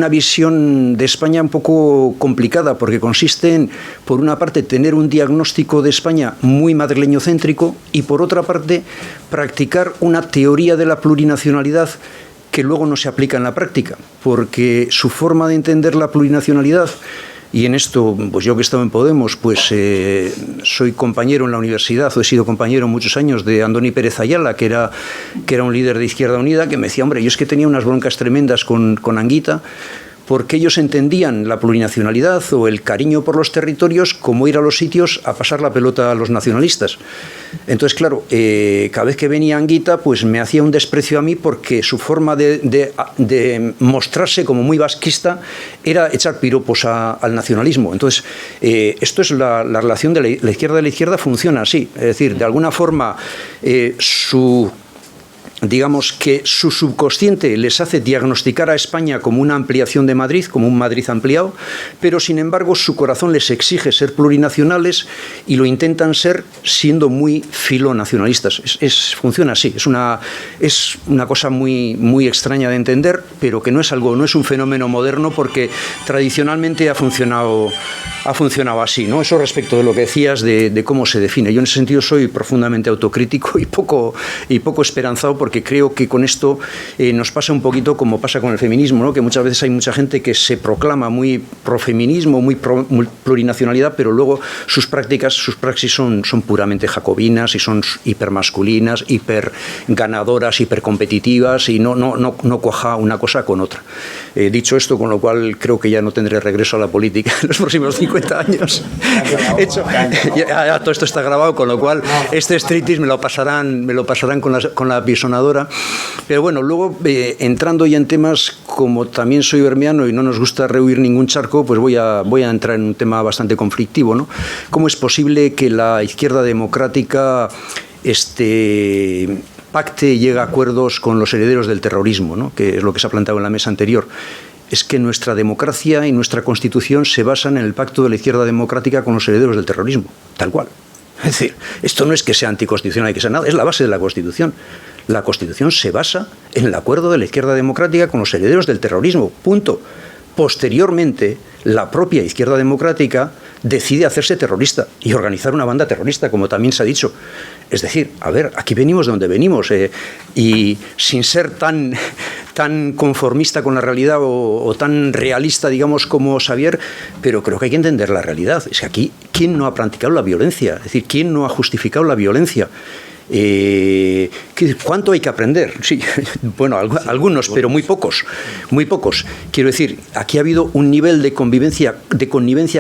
visión de España un poco complicada, porque consiste en, por una parte, tener un diagnóstico de España muy madrileñocéntrico y, por otra parte, practicar una teoría de la plurinacionalidad que luego no se aplica en la práctica, porque su forma de entender la plurinacionalidad, y en esto, pues yo que he estado en Podemos, pues soy compañero en la universidad, o he sido compañero muchos años de Andoni Pérez Ayala, que era un líder de Izquierda Unida, que me decía, hombre, yo es que tenía unas broncas tremendas con Anguita, porque ellos entendían la plurinacionalidad o el cariño por los territorios como ir a los sitios a pasar la pelota a los nacionalistas. Entonces, claro, cada vez que venía Anguita, pues me hacía un desprecio a mí, porque su forma de mostrarse como muy vasquista era echar piropos al nacionalismo. Entonces, esto es la relación de la izquierda funciona así. Es decir, de alguna forma, digamos que su subconsciente les hace diagnosticar a España como una ampliación de Madrid, como un Madrid ampliado, pero sin embargo su corazón les exige ser plurinacionales y lo intentan ser siendo muy filonacionalistas. Funciona así, es una cosa muy, muy extraña de entender, pero que no es un fenómeno moderno, porque tradicionalmente ha funcionado así, ¿no? Eso respecto de lo que decías de cómo se define. Yo en ese sentido soy profundamente autocrítico y poco esperanzado, porque creo que con esto nos pasa un poquito como pasa con el feminismo, ¿no? Que muchas veces hay mucha gente que se proclama muy profeminismo, muy plurinacionalidad, pero luego sus praxis son puramente jacobinas y son hipermasculinas, hiperganadoras, hipercompetitivas, y no cuaja una cosa con otra. Dicho esto, con lo cual creo que ya no tendré regreso a la política en los próximos 50 años. Ya todo esto está grabado, con lo cual este striptease me lo pasarán con la pisonadora. Pero bueno, luego entrando ya en temas, como también soy bermeano y no nos gusta rehuir ningún charco, pues voy a entrar en un tema bastante conflictivo, ¿no? ¿Cómo es posible que la izquierda democrática pacte y llegue a acuerdos con los herederos del terrorismo, ¿no? Que es lo que se ha planteado en la mesa anterior? Es que nuestra democracia y nuestra Constitución se basan en el pacto de la izquierda democrática con los herederos del terrorismo, tal cual. Es decir, esto no es que sea anticonstitucional y que sea nada, es la base de la Constitución. La Constitución se basa en el acuerdo de la izquierda democrática con los herederos del terrorismo, punto. Posteriormente, la propia izquierda democrática decide hacerse terrorista y organizar una banda terrorista, como también se ha dicho. Es decir, a ver, aquí venimos de donde venimos, y sin ser tan conformista con la realidad o tan realista, digamos, como Xavier, pero creo que hay que entender la realidad. Es que aquí, ¿quién no ha practicado la violencia? Es decir, ¿quién no ha justificado la violencia? ¿Cuánto hay que aprender? Sí, bueno, algunos, pero muy pocos. Quiero decir, aquí ha habido un nivel de connivencia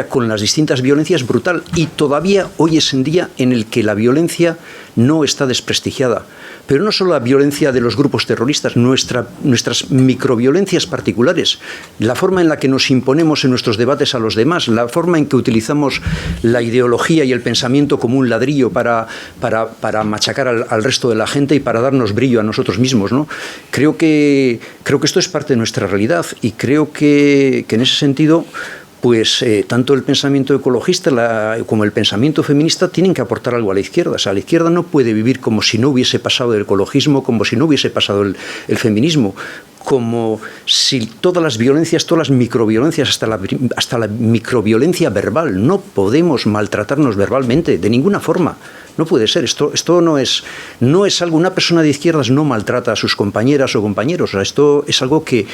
con las distintas violencias brutal, y todavía hoy es en día en el que la violencia no está desprestigiada. Pero no solo la violencia de los grupos terroristas, nuestras microviolencias particulares, la forma en la que nos imponemos en nuestros debates a los demás, la forma en que utilizamos la ideología y el pensamiento como un ladrillo para machacar al resto de la gente y para darnos brillo a nosotros mismos, ¿no? Creo que esto es parte de nuestra realidad, y creo que en ese sentido, pues tanto el pensamiento ecologista como el pensamiento feminista tienen que aportar algo a la izquierda. O sea, la izquierda no puede vivir como si no hubiese pasado el ecologismo, como si no hubiese pasado el feminismo. como si todas las violencias, todas las microviolencias, hasta la microviolencia verbal, no podemos maltratarnos verbalmente, de ninguna forma. No puede ser, esto no es algo, una persona de izquierdas no maltrata a sus compañeras o compañeros, o sea, esto es algo que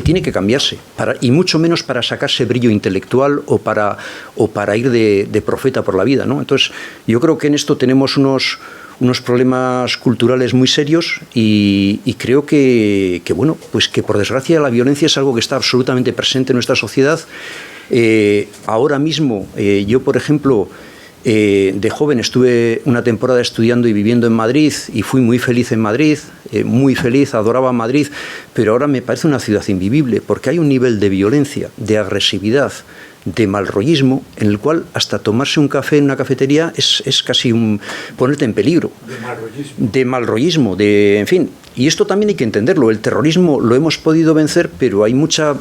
tiene que cambiarse, y mucho menos para sacarse brillo intelectual o para ir de profeta por la vida, ¿no? Entonces, yo creo que en esto tenemos unos problemas culturales muy serios y creo que, bueno, pues que por desgracia la violencia es algo que está absolutamente presente en nuestra sociedad. Ahora mismo, yo, por ejemplo, de joven estuve una temporada estudiando y viviendo en Madrid y fui muy feliz en Madrid, muy feliz, adoraba Madrid, pero ahora me parece una ciudad invivible porque hay un nivel de violencia, de agresividad, de malrollismo, en el cual hasta tomarse un café en una cafetería es casi ponerte en peligro. De malrollismo, en fin. Y esto también hay que entenderlo. El terrorismo lo hemos podido vencer, pero hay mucha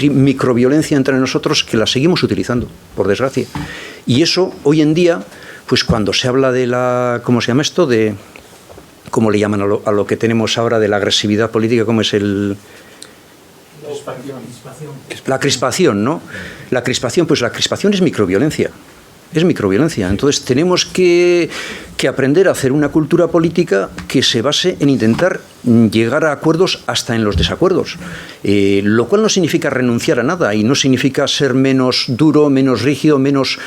microviolencia entre nosotros que la seguimos utilizando, por desgracia. Y eso, hoy en día, pues cuando se habla de ¿cómo se llama esto? ¿Cómo le llaman a lo que tenemos ahora de la agresividad política? ¿Cómo es la crispación, ¿no? La crispación, pues la crispación es microviolencia. Es microviolencia. Entonces tenemos que aprender a hacer una cultura política que se base en intentar llegar a acuerdos hasta en los desacuerdos. Lo cual no significa renunciar a nada y no significa ser menos duro, menos rígido, menos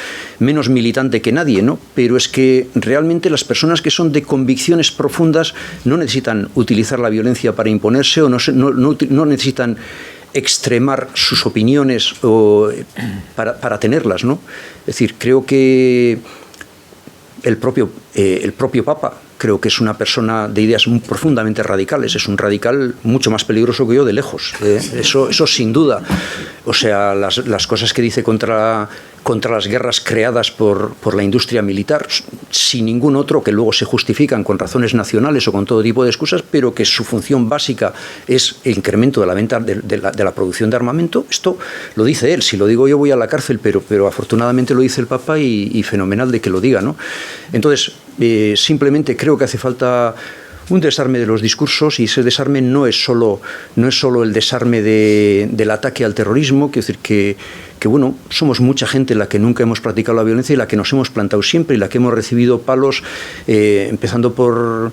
militante que nadie, ¿no? Pero es que realmente las personas que son de convicciones profundas no necesitan utilizar la violencia para imponerse o no necesitan extremar sus opiniones para tenerlas, ¿no? Es decir, creo que el propio Papa creo que es una persona de ideas profundamente radicales, es un radical mucho más peligroso que yo de lejos, eso sin duda. O sea, las cosas que dice contra las guerras creadas por la industria militar, sin ningún otro, que luego se justifican con razones nacionales o con todo tipo de excusas, pero que su función básica es el incremento de la venta de la producción de armamento. Esto lo dice él, si lo digo yo voy a la cárcel, pero afortunadamente lo dice el Papa y fenomenal de que lo diga, ¿no? Entonces, simplemente creo que hace falta un desarme de los discursos, y ese desarme no es solo el desarme del ataque al terrorismo. Quiero decir que bueno, somos mucha gente la que nunca hemos practicado la violencia y la que nos hemos plantado siempre y la que hemos recibido palos, empezando por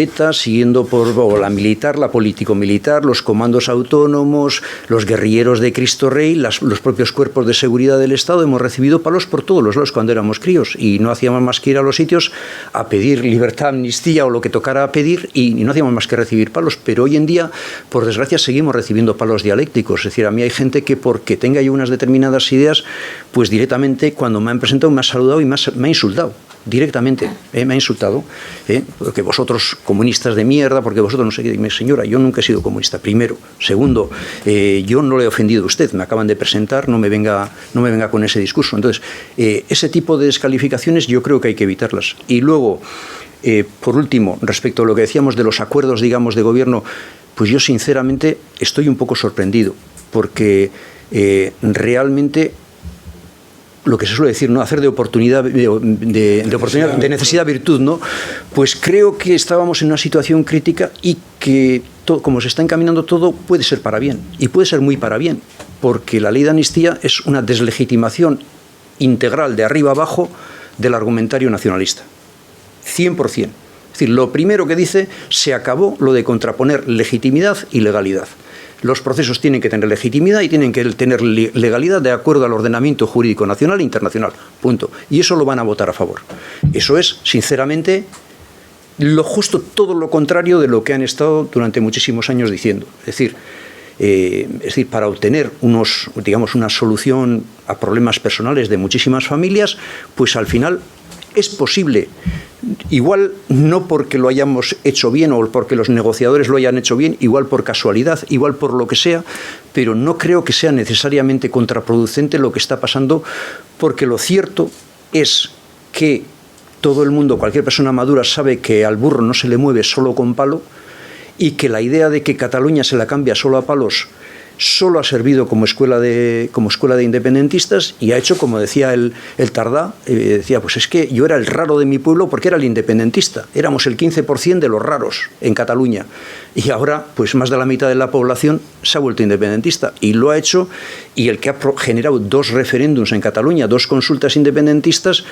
ETA, siguiendo por la militar, la político-militar, los comandos autónomos, los guerrilleros de Cristo Rey, los propios cuerpos de seguridad del Estado. Hemos recibido palos por todos los lados cuando éramos críos y no hacíamos más que ir a los sitios a pedir libertad, amnistía o lo que tocara pedir y no hacíamos más que recibir palos. Pero hoy en día, por desgracia, seguimos recibiendo palos dialécticos. Es decir, a mí hay gente que porque tenga yo unas determinadas ideas, pues directamente cuando me han presentado me ha saludado y me ha insultado. Directamente, me ha insultado, porque vosotros comunistas de mierda, porque vosotros no sé qué. Dime, señora, yo nunca he sido comunista, primero. Segundo, yo no le he ofendido a usted, me acaban de presentar, no me venga con ese discurso. Entonces, ese tipo de descalificaciones yo creo que hay que evitarlas. Y luego, por último, respecto a lo que decíamos de los acuerdos, digamos, de gobierno, pues yo sinceramente estoy un poco sorprendido, porque realmente lo que se suele decir, ¿no? Hacer de oportunidad, de necesidad virtud, ¿no? Pues creo que estábamos en una situación crítica y que como se está encaminando todo puede ser para bien, y puede ser muy para bien, porque la ley de amnistía es una deslegitimación integral de arriba abajo del argumentario nacionalista, 100%. Es decir, lo primero que dice, se acabó lo de contraponer legitimidad y legalidad. Los procesos tienen que tener legitimidad y tienen que tener legalidad de acuerdo al ordenamiento jurídico nacional e internacional. Punto. Y eso lo van a votar a favor. Eso es, sinceramente, lo justo todo lo contrario de lo que han estado durante muchísimos años diciendo. Es decir, para obtener una solución a problemas personales de muchísimas familias, pues al final es posible. Igual no porque lo hayamos hecho bien o porque los negociadores lo hayan hecho bien, igual por casualidad, igual por lo que sea, pero no creo que sea necesariamente contraproducente lo que está pasando, porque lo cierto es que todo el mundo, cualquier persona madura, sabe que al burro no se le mueve solo con palo, y que la idea de que Cataluña se la cambia solo a palos solo ha servido como escuela de independentistas y ha hecho, como decía el Tardá, decía, pues es que yo era el raro de mi pueblo porque era el independentista, éramos el 15% de los raros en Cataluña y ahora pues más de la mitad de la población se ha vuelto independentista y lo ha hecho, y el que ha generado 2 referéndums en Cataluña, 2 consultas independentistas,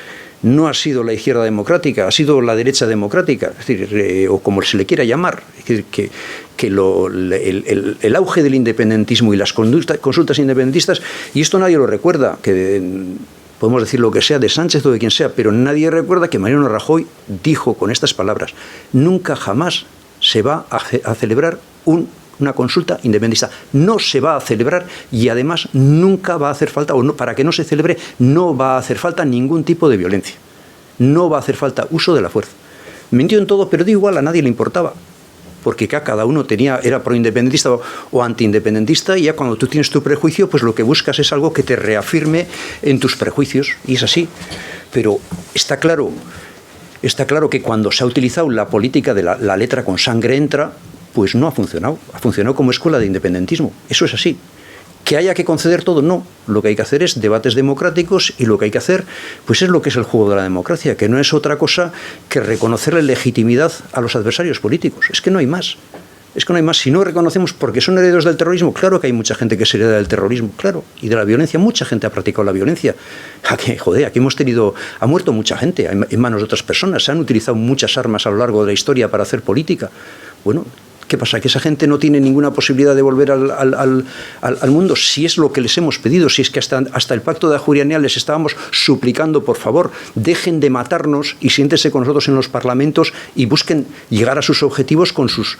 no ha sido la izquierda democrática, ha sido la derecha democrática, es decir, o como se le quiera llamar. Es decir, que el auge del independentismo y las consultas independentistas, y esto nadie lo recuerda, que podemos decir lo que sea de Sánchez o de quien sea, pero nadie recuerda que Mariano Rajoy dijo con estas palabras: nunca jamás se va a celebrar una consulta independentista. No se va a celebrar y además nunca va a hacer falta, o no, para que no se celebre, no va a hacer falta ningún tipo de violencia. No va a hacer falta uso de la fuerza. Mintió en todo, pero da igual, a nadie le importaba. Porque cada uno era proindependentista o antiindependentista, y ya cuando tú tienes tu prejuicio, pues lo que buscas es algo que te reafirme en tus prejuicios, y es así. Pero está claro que cuando se ha utilizado la política de la letra con sangre entra, pues no ha funcionado como escuela de independentismo, eso es así. ¿Que haya que conceder todo? No, lo que hay que hacer es debates democráticos, y lo que hay que hacer pues es lo que es el juego de la democracia, que no es otra cosa que reconocerle legitimidad a los adversarios políticos. Es que no hay más. Si no reconocemos, porque son herederos del terrorismo, claro que hay mucha gente que es hereda del terrorismo, claro, y de la violencia, mucha gente ha practicado la violencia. Aquí ha muerto mucha gente en manos de otras personas, se han utilizado muchas armas a lo largo de la historia para hacer política. Bueno, ¿qué pasa? ¿Que esa gente no tiene ninguna posibilidad de volver al mundo? Si es lo que les hemos pedido, si es que hasta el pacto de Ajuria les estábamos suplicando, por favor, dejen de matarnos y siéntense con nosotros en los parlamentos y busquen llegar a sus objetivos con sus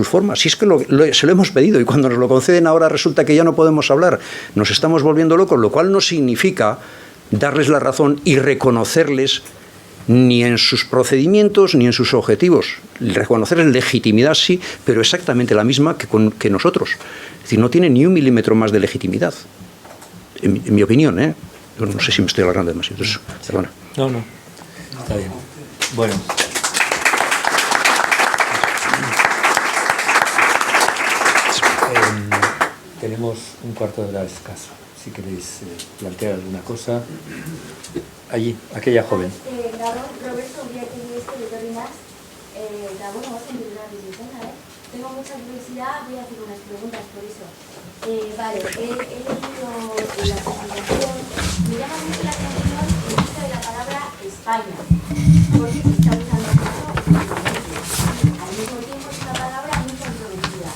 formas. Si es que se lo hemos pedido, y cuando nos lo conceden ahora resulta que ya no podemos hablar. Nos estamos volviendo locos, lo cual no significa darles la razón y reconocerles ni en sus procedimientos ni en sus objetivos. Reconocerles legitimidad sí, pero exactamente la misma que nosotros. Es decir, no tiene ni un milímetro más de legitimidad, en mi opinión, ¿eh? Yo no sé si me estoy alargando demasiado. Entonces, perdona. No, está bien. Bueno. Tenemos un cuarto de hora escaso. Si queréis plantear alguna cosa. Allí, aquella joven. Gabon, Roberto, ya que esto de Torinas, Gabon, vamos a empezar a tengo mucha curiosidad, voy a hacer unas preguntas por eso. Vale, he leído la presentación, me llama mucho la atención el uso de la palabra España. ¿Por qué se está usando mucho? Al mismo tiempo es una palabra muy controvertida.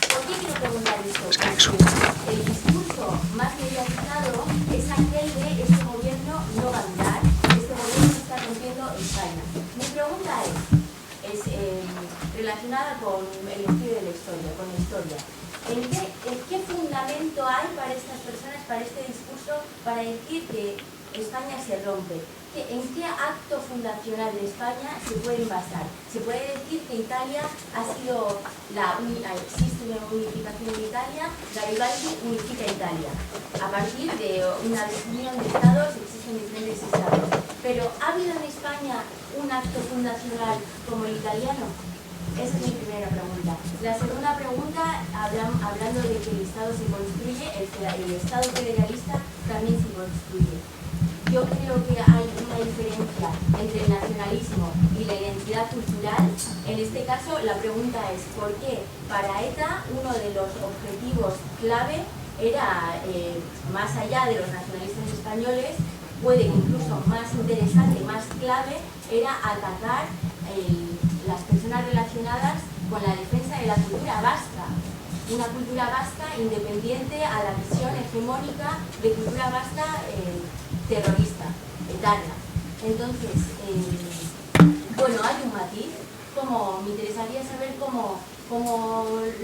¿Por qué quiero preguntar esto? Porque el discurso más mediatizado es aquel de este gobierno no va a durar, este gobierno está rompiendo España. Mi pregunta es relacionada con el estudio de la historia, con la historia. ¿En qué fundamento hay para estas personas, para este discurso, para decir que España se rompe? ¿En qué acto fundacional de España se pueden basar? Se puede decir que Italia ha sido existe una unificación en Italia, Garibaldi unifica Italia. A partir de una desunión de estados existen diferentes estados. Pero ¿ha habido en España un acto fundacional como el italiano? Esa es mi primera pregunta. La segunda pregunta, hablando de que el Estado se construye, el Estado federalista también se construye. Yo creo que hay una diferencia entre el nacionalismo y la identidad cultural. En este caso, la pregunta es ¿por qué para ETA uno de los objetivos clave era, más allá de los nacionalistas españoles, puede que incluso más interesante, más clave, era atacar las personas relacionadas con la defensa de la cultura vasca? Una cultura vasca independiente a la visión hegemónica de cultura vasca terrorista, eterna. Entonces, bueno, hay un matiz. Me interesaría saber cómo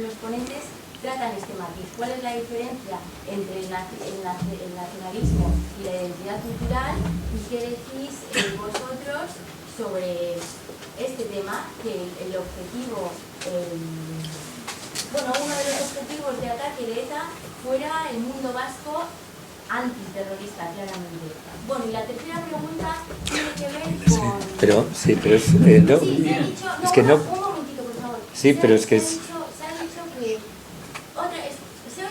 los ponentes tratan este matiz. ¿Cuál es la diferencia entre el nacionalismo y la identidad cultural? ¿Y qué decís vosotros sobre este tema, que el objetivo, uno de los objetivos de ataque de ETA fuera el mundo vasco antiterrorista, claramente? Bueno, y la tercera pregunta tiene que ver con... Pero es... no, sí, se ha dicho... es que no... Un momentito, por favor. Sí, pero es que es... Se ha dicho que... Se ha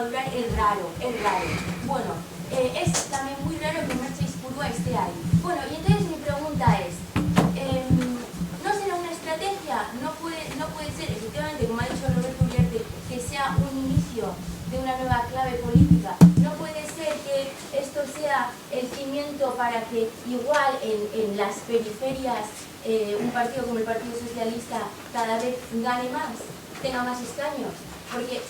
madurar es raro. Bueno, es también muy raro que Merche Ipurua esté ahí. Bueno, y entonces mi pregunta es, ¿no será una estrategia? No puede ser, efectivamente, como ha dicho Roberto Uriarte, que sea un inicio de una nueva clave política. No puede ser que esto sea el cimiento para que igual en las periferias un partido como el Partido Socialista cada vez gane más, tenga más escaños. Porque,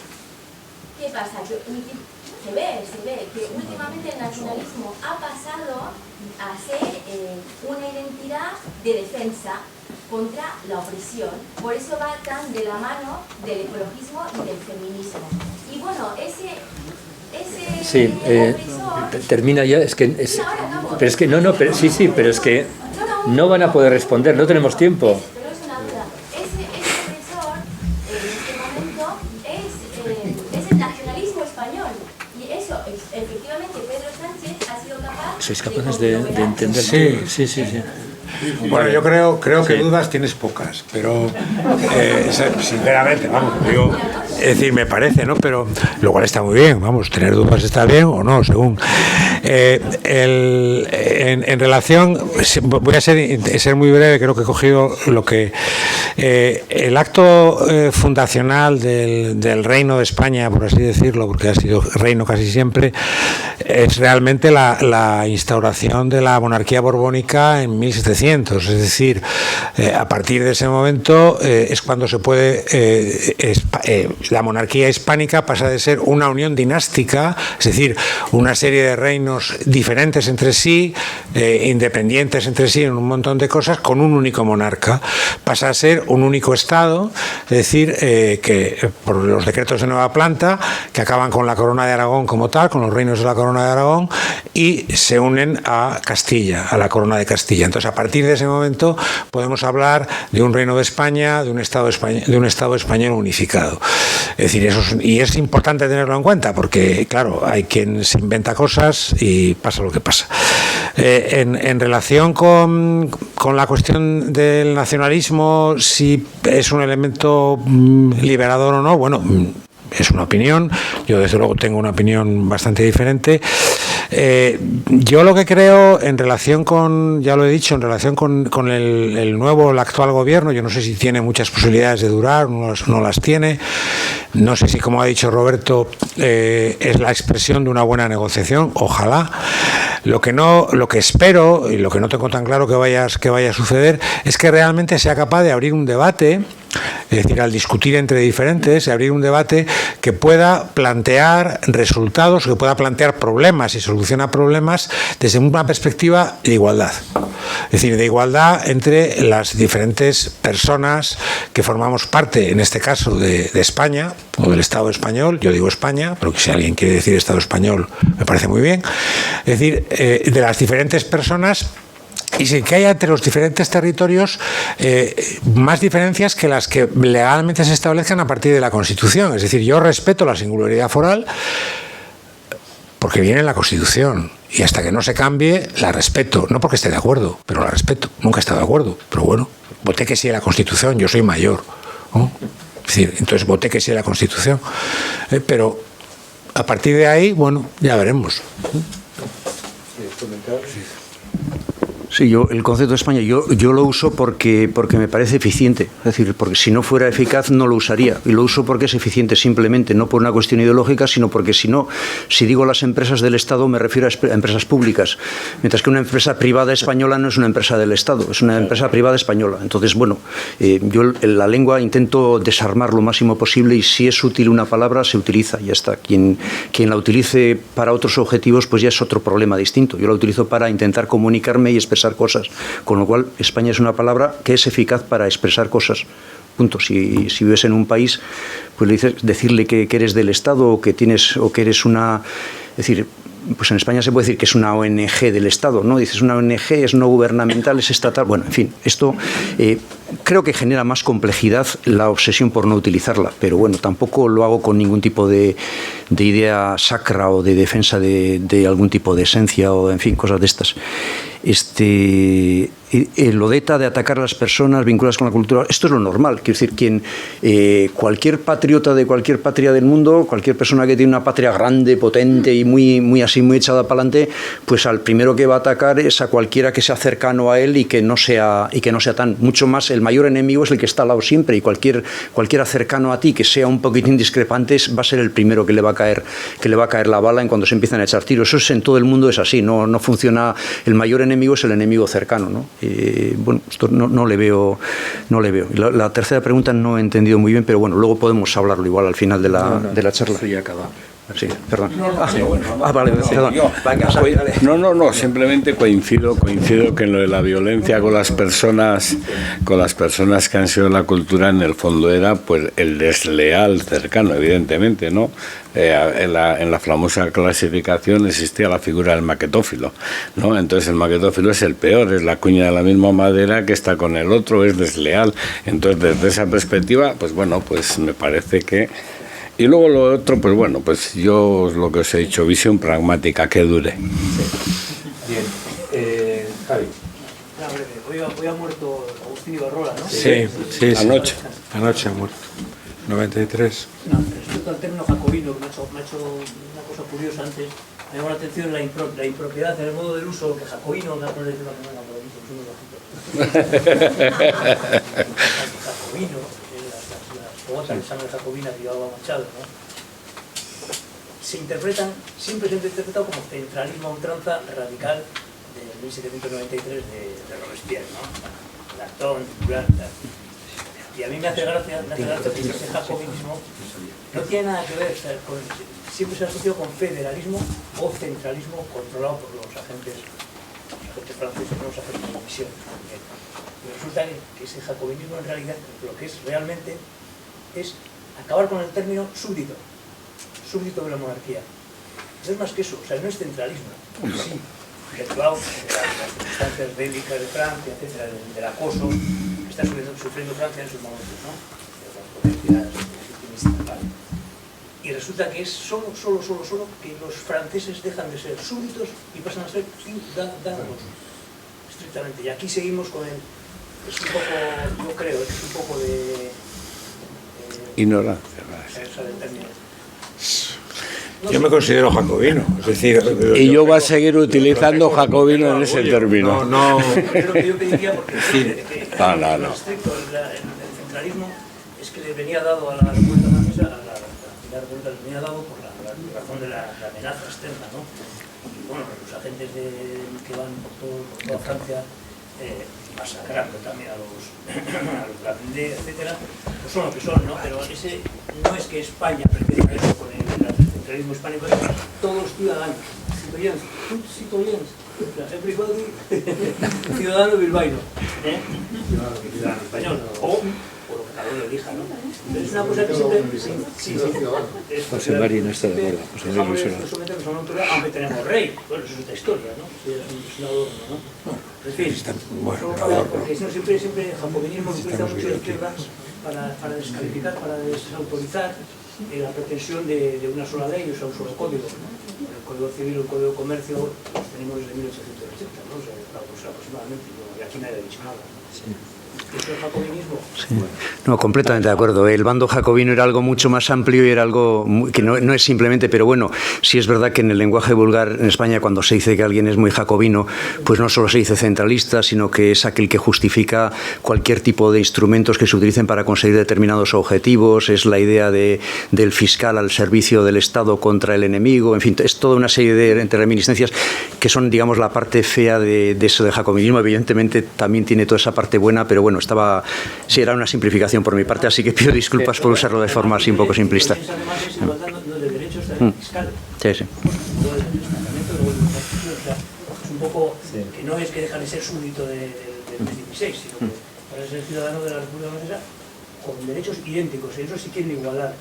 ¿qué pasa? Que se ve que últimamente el nacionalismo ha pasado a ser una identidad de defensa contra la opresión. Por eso va tan de la mano del ecologismo y del feminismo. Y bueno, ese Sí, opresor... termina ya, es que... Sí, ahora acabo. Pero es que pero es que no van a poder responder, no tenemos tiempo. Pero es una duda. Ese opresor, en este momento, es el nacionalismo español. Y eso, efectivamente, Pedro Sánchez ha sido capaz... ¿Sois capaces de entender? Sí. Bueno, yo creo que dudas tienes pocas, pero sinceramente, vamos, digo, es decir, me parece, ¿no? Pero lo cual está muy bien, vamos, tener dudas está bien o no, según. En relación, voy a ser muy breve, creo que he cogido lo que... el acto fundacional del Reino de España, por así decirlo, porque ha sido reino casi siempre, es realmente la instauración de la monarquía borbónica en 1700. Es decir, a partir de ese momento es cuando se puede... la monarquía hispánica pasa de ser una unión dinástica, es decir, una serie de reinos diferentes entre sí, independientes entre sí en un montón de cosas, con un único monarca. Pasa a ser un único Estado, es decir, que por los decretos de Nueva Planta, que acaban con la Corona de Aragón como tal, con los reinos de la Corona de Aragón, y se unen a Castilla, a la Corona de Castilla. Entonces, a partir de ese momento podemos hablar de un reino de España, de un Estado español unificado. Es decir, y es importante tenerlo en cuenta porque, claro, hay quien se inventa cosas y pasa lo que pasa. En relación con la cuestión del nacionalismo, si es un elemento liberador o no, bueno, es una opinión, yo desde luego tengo una opinión bastante diferente. Yo lo que creo en relación con, ya lo he dicho, en relación con el actual gobierno, yo no sé si tiene muchas posibilidades de durar, no las tiene, no sé si, como ha dicho Roberto, es la expresión de una buena negociación, ojalá. Lo que espero y lo que no tengo tan claro que vaya a suceder es que realmente sea capaz de abrir un debate, es decir, al discutir entre diferentes, abrir un debate que pueda plantear resultados, que pueda plantear problemas y solucionar problemas desde una perspectiva de igualdad. Es decir, de igualdad entre las diferentes personas que formamos parte, en este caso, de España o del Estado español. Yo digo España, pero que si alguien quiere decir Estado español me parece muy bien. Es decir, de las diferentes personas, y sin que haya entre los diferentes territorios más diferencias que las que legalmente se establezcan a partir de la Constitución. Es decir, yo respeto la singularidad foral porque viene en la Constitución y hasta que no se cambie la respeto, no porque esté de acuerdo, pero la respeto. Nunca he estado de acuerdo, pero bueno, voté que sí a la Constitución, yo soy mayor, ¿no? Es decir, entonces voté que sí a la Constitución, pero a partir de ahí, bueno, ya veremos. Sí, yo el concepto de España yo lo uso porque me parece eficiente, es decir, porque si no fuera eficaz no lo usaría, y lo uso porque es eficiente simplemente, no por una cuestión ideológica, sino porque si digo las empresas del Estado me refiero a empresas públicas, mientras que una empresa privada española no es una empresa del Estado, es una empresa privada española. Entonces, bueno, yo la lengua intento desarmar lo máximo posible y si es útil una palabra se utiliza y ya está. Quien la utilice para otros objetivos pues ya es otro problema distinto. Yo la utilizo para intentar comunicarme y expresar cosas, con lo cual España es una palabra que es eficaz para expresar cosas. Punto. Si vives en un país, pues decirle que eres del Estado o que eres una, es decir, pues en España se puede decir que es una ONG del Estado, ¿no? Dices una ONG, es no gubernamental, es estatal. Bueno, en fin, esto creo que genera más complejidad la obsesión por no utilizarla, pero bueno, tampoco lo hago con ningún tipo de idea sacra o de defensa de algún tipo de esencia o, en fin, cosas de estas. lo de ETA, de atacar a las personas vinculadas con la cultura, esto es lo normal. Quiero decir, cualquier patriota de cualquier patria del mundo, cualquier persona que tiene una patria grande, potente y muy así, muy echada para adelante, pues al primero que va a atacar es a cualquiera que sea cercano a él y que no sea tan, mucho más, el mayor enemigo es el que está al lado siempre, y cualquiera cercano a ti que sea un poquitín discrepante va a ser el primero que le va a caer la bala en cuando se empiezan a echar tiros. Eso es, en todo el mundo es así, no funciona, el mayor enemigo es el enemigo cercano, ¿no? Bueno, esto no le veo. La tercera pregunta no he entendido muy bien, pero bueno, luego podemos hablarlo igual al final de la charla. Estoy acabado. Sí, perdón. Vale, perdón. No, simplemente coincido que en lo de la violencia con las personas que han sido la cultura, en el fondo era pues el desleal cercano, evidentemente, ¿no? En la famosa clasificación existía la figura del maquetófilo, ¿no? Entonces el maquetófilo es el peor, es la cuña de la misma madera que está con el otro, es desleal. Entonces desde esa perspectiva, pues bueno, pues me parece que... Y luego lo otro, pues bueno, pues yo lo que os he dicho, visión pragmática, que dure. Sí. Bien. Javi. Hoy ha muerto Agustín Ibarrola, ¿no? Sí. Anoche. Anoche ha muerto. 93. No, respecto al término jacobino, que me ha hecho una cosa curiosa antes, me llamó la atención la impropiedad en el modo del uso, que jacobino, me va a poner una semana por aquí, jacobino, las de sangre jacobina que llevaba Machado, ¿no? Siempre se ha interpretado como centralismo a ultranza radical de 1793 de Robespierre, ¿no? Platón, Durán, tal. Y a mí me hace gracia que ese jacobinismo no tiene nada que ver, siempre se ha asociado con federalismo o centralismo controlado por los agentes franceses, no los agentes de misión. Pero resulta que ese jacobinismo en realidad lo que es realmente es acabar con el término súbdito de la monarquía. No es más que eso, o sea, no es centralismo, sí, derivado de las circunstancias bélicas de Francia, etcétera, del acoso que está sufriendo Francia en esos momentos, ¿no? De las potencias legitimistas, ¿vale? Y resulta que es solo que los franceses dejan de ser súbditos y pasan a ser ciudadanos, estrictamente. Y aquí seguimos con el... Es un poco, yo creo, es un poco de... Ignorancia. Yo me considero jacobino, es decir... Y yo voy a seguir utilizando jacobino en ese término. No. Es lo que yo pediría, porque No. estricto, el centralismo es que le venía dado a la República Francesa, la República le venía dado por la razón de la amenaza externa, ¿no? Y bueno, los agentes que van por toda Francia, masacrando también a los Blandé, etcétera, pues son lo que son, ¿no? Pero ese no es que España pretenda eso con el centralismo hispánico, es todos los ciudadanos, citoyens, everybody, ciudadano bilbaíno, ciudadano español, o lo que cada uno elija, ¿no? Pero es una cosa que siempre... José Mari no está de acuerdo. José Mari someternos a una autoridad, aunque tenemos rey. Bueno, eso es otra historia, ¿no? Es un adorno, ¿no? En fin, porque siempre el jacobinismo utiliza mucho la izquierda para descalificar, para desautorizar la pretensión de una sola ley, o sea, un solo código. El Código Civil o el Código de Comercio los tenemos desde 1880, ¿no? O sea, aproximadamente, y aquí nadie ha dicho nada. Sí. ¿Eso es jacobinismo? Sí. No, completamente de acuerdo. El bando jacobino era algo mucho más amplio y era algo que no es simplemente, pero bueno, sí es verdad que en el lenguaje vulgar en España, cuando se dice que alguien es muy jacobino, pues no solo se dice centralista, sino que es aquel que justifica cualquier tipo de instrumentos que se utilicen para conseguir determinados objetivos, es la idea del fiscal al servicio del Estado contra el enemigo, en fin, es toda una serie de reminiscencias que son, digamos, la parte fea de eso de jacobinismo. Evidentemente también tiene toda esa parte buena, pero bueno, sí, era una simplificación por mi parte, así que pido disculpas por usarlo de forma así un poco simplista. Además es igualdad de derechos fiscal. Sí. Es un poco que no es que deja de ser súbdito del 16, sino que para ser ciudadano de la República Francesa con derechos idénticos. Y eso sí quieren igualar,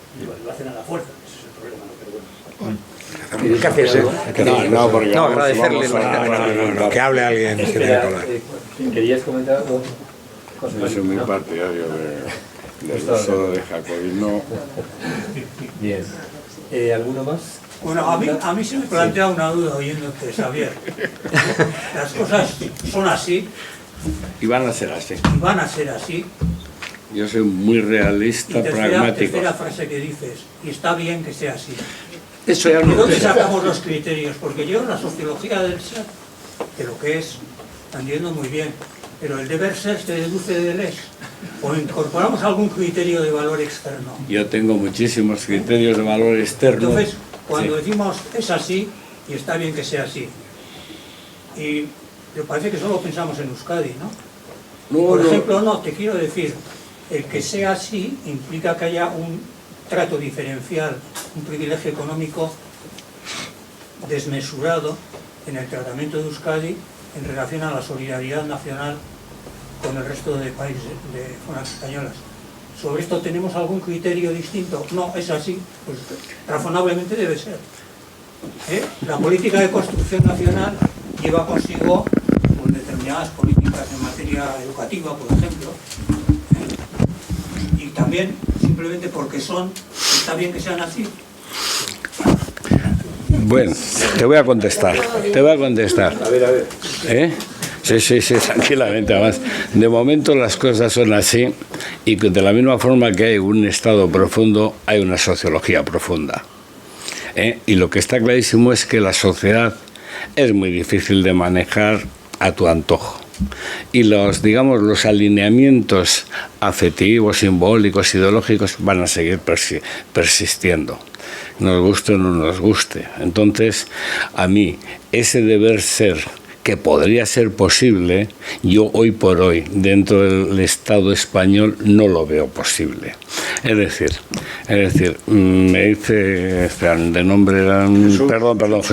lo hacen a la fuerza, ese es el problema, ¿no? Pero bueno. Gracias. No, agradecerle. No, que hable alguien que tiene que hablar. ¿Querías comentar algo? Yo soy muy partidario del uso de jacobino. Bien. ¿Alguno más? Bueno, a mí se me plantea una duda oyéndote, Xavier. Las cosas son así, Y van a ser así. Y van a ser así. Yo soy muy realista, pragmático. Tercera frase que dices, y está bien que sea así. Eso ya ¿De no dónde sé. sacamos los criterios? Porque yo en la sociología del ser, que lo que es, entiendo muy bien, pero el deber ser se deduce del es. O incorporamos algún criterio de valor externo. Yo tengo muchísimos criterios de valor externo. Entonces, cuando Sí. decimos es así, y está bien que sea así, y me parece que solo pensamos en Euskadi, ¿no? Por ejemplo, no, te quiero decir, el que sea así implica que haya un trato diferencial, un privilegio económico desmesurado en el tratamiento de Euskadi en relación a la solidaridad nacional con el resto de países de zonas españolas. ¿Sobre esto tenemos algún criterio distinto? No, es así, pues razonablemente debe ser. La política de construcción nacional lleva consigo pues, determinadas políticas en materia educativa, por ejemplo, y también simplemente porque está bien que sean así. Bueno, te voy a contestar. A ver. ¿Eh? Sí, tranquilamente. Además, de momento las cosas son así y que de la misma forma que hay un estado profundo, hay una sociología profunda. Y lo que está clarísimo es que la sociedad es muy difícil de manejar a tu antojo. Y los alineamientos afectivos, simbólicos, ideológicos van a seguir persistiendo. Nos guste o no nos guste. Entonces, a mí, ese deber ser que podría ser posible, yo hoy por hoy, dentro del Estado español, no lo veo posible. Es decir, me dice, de nombre, perdón,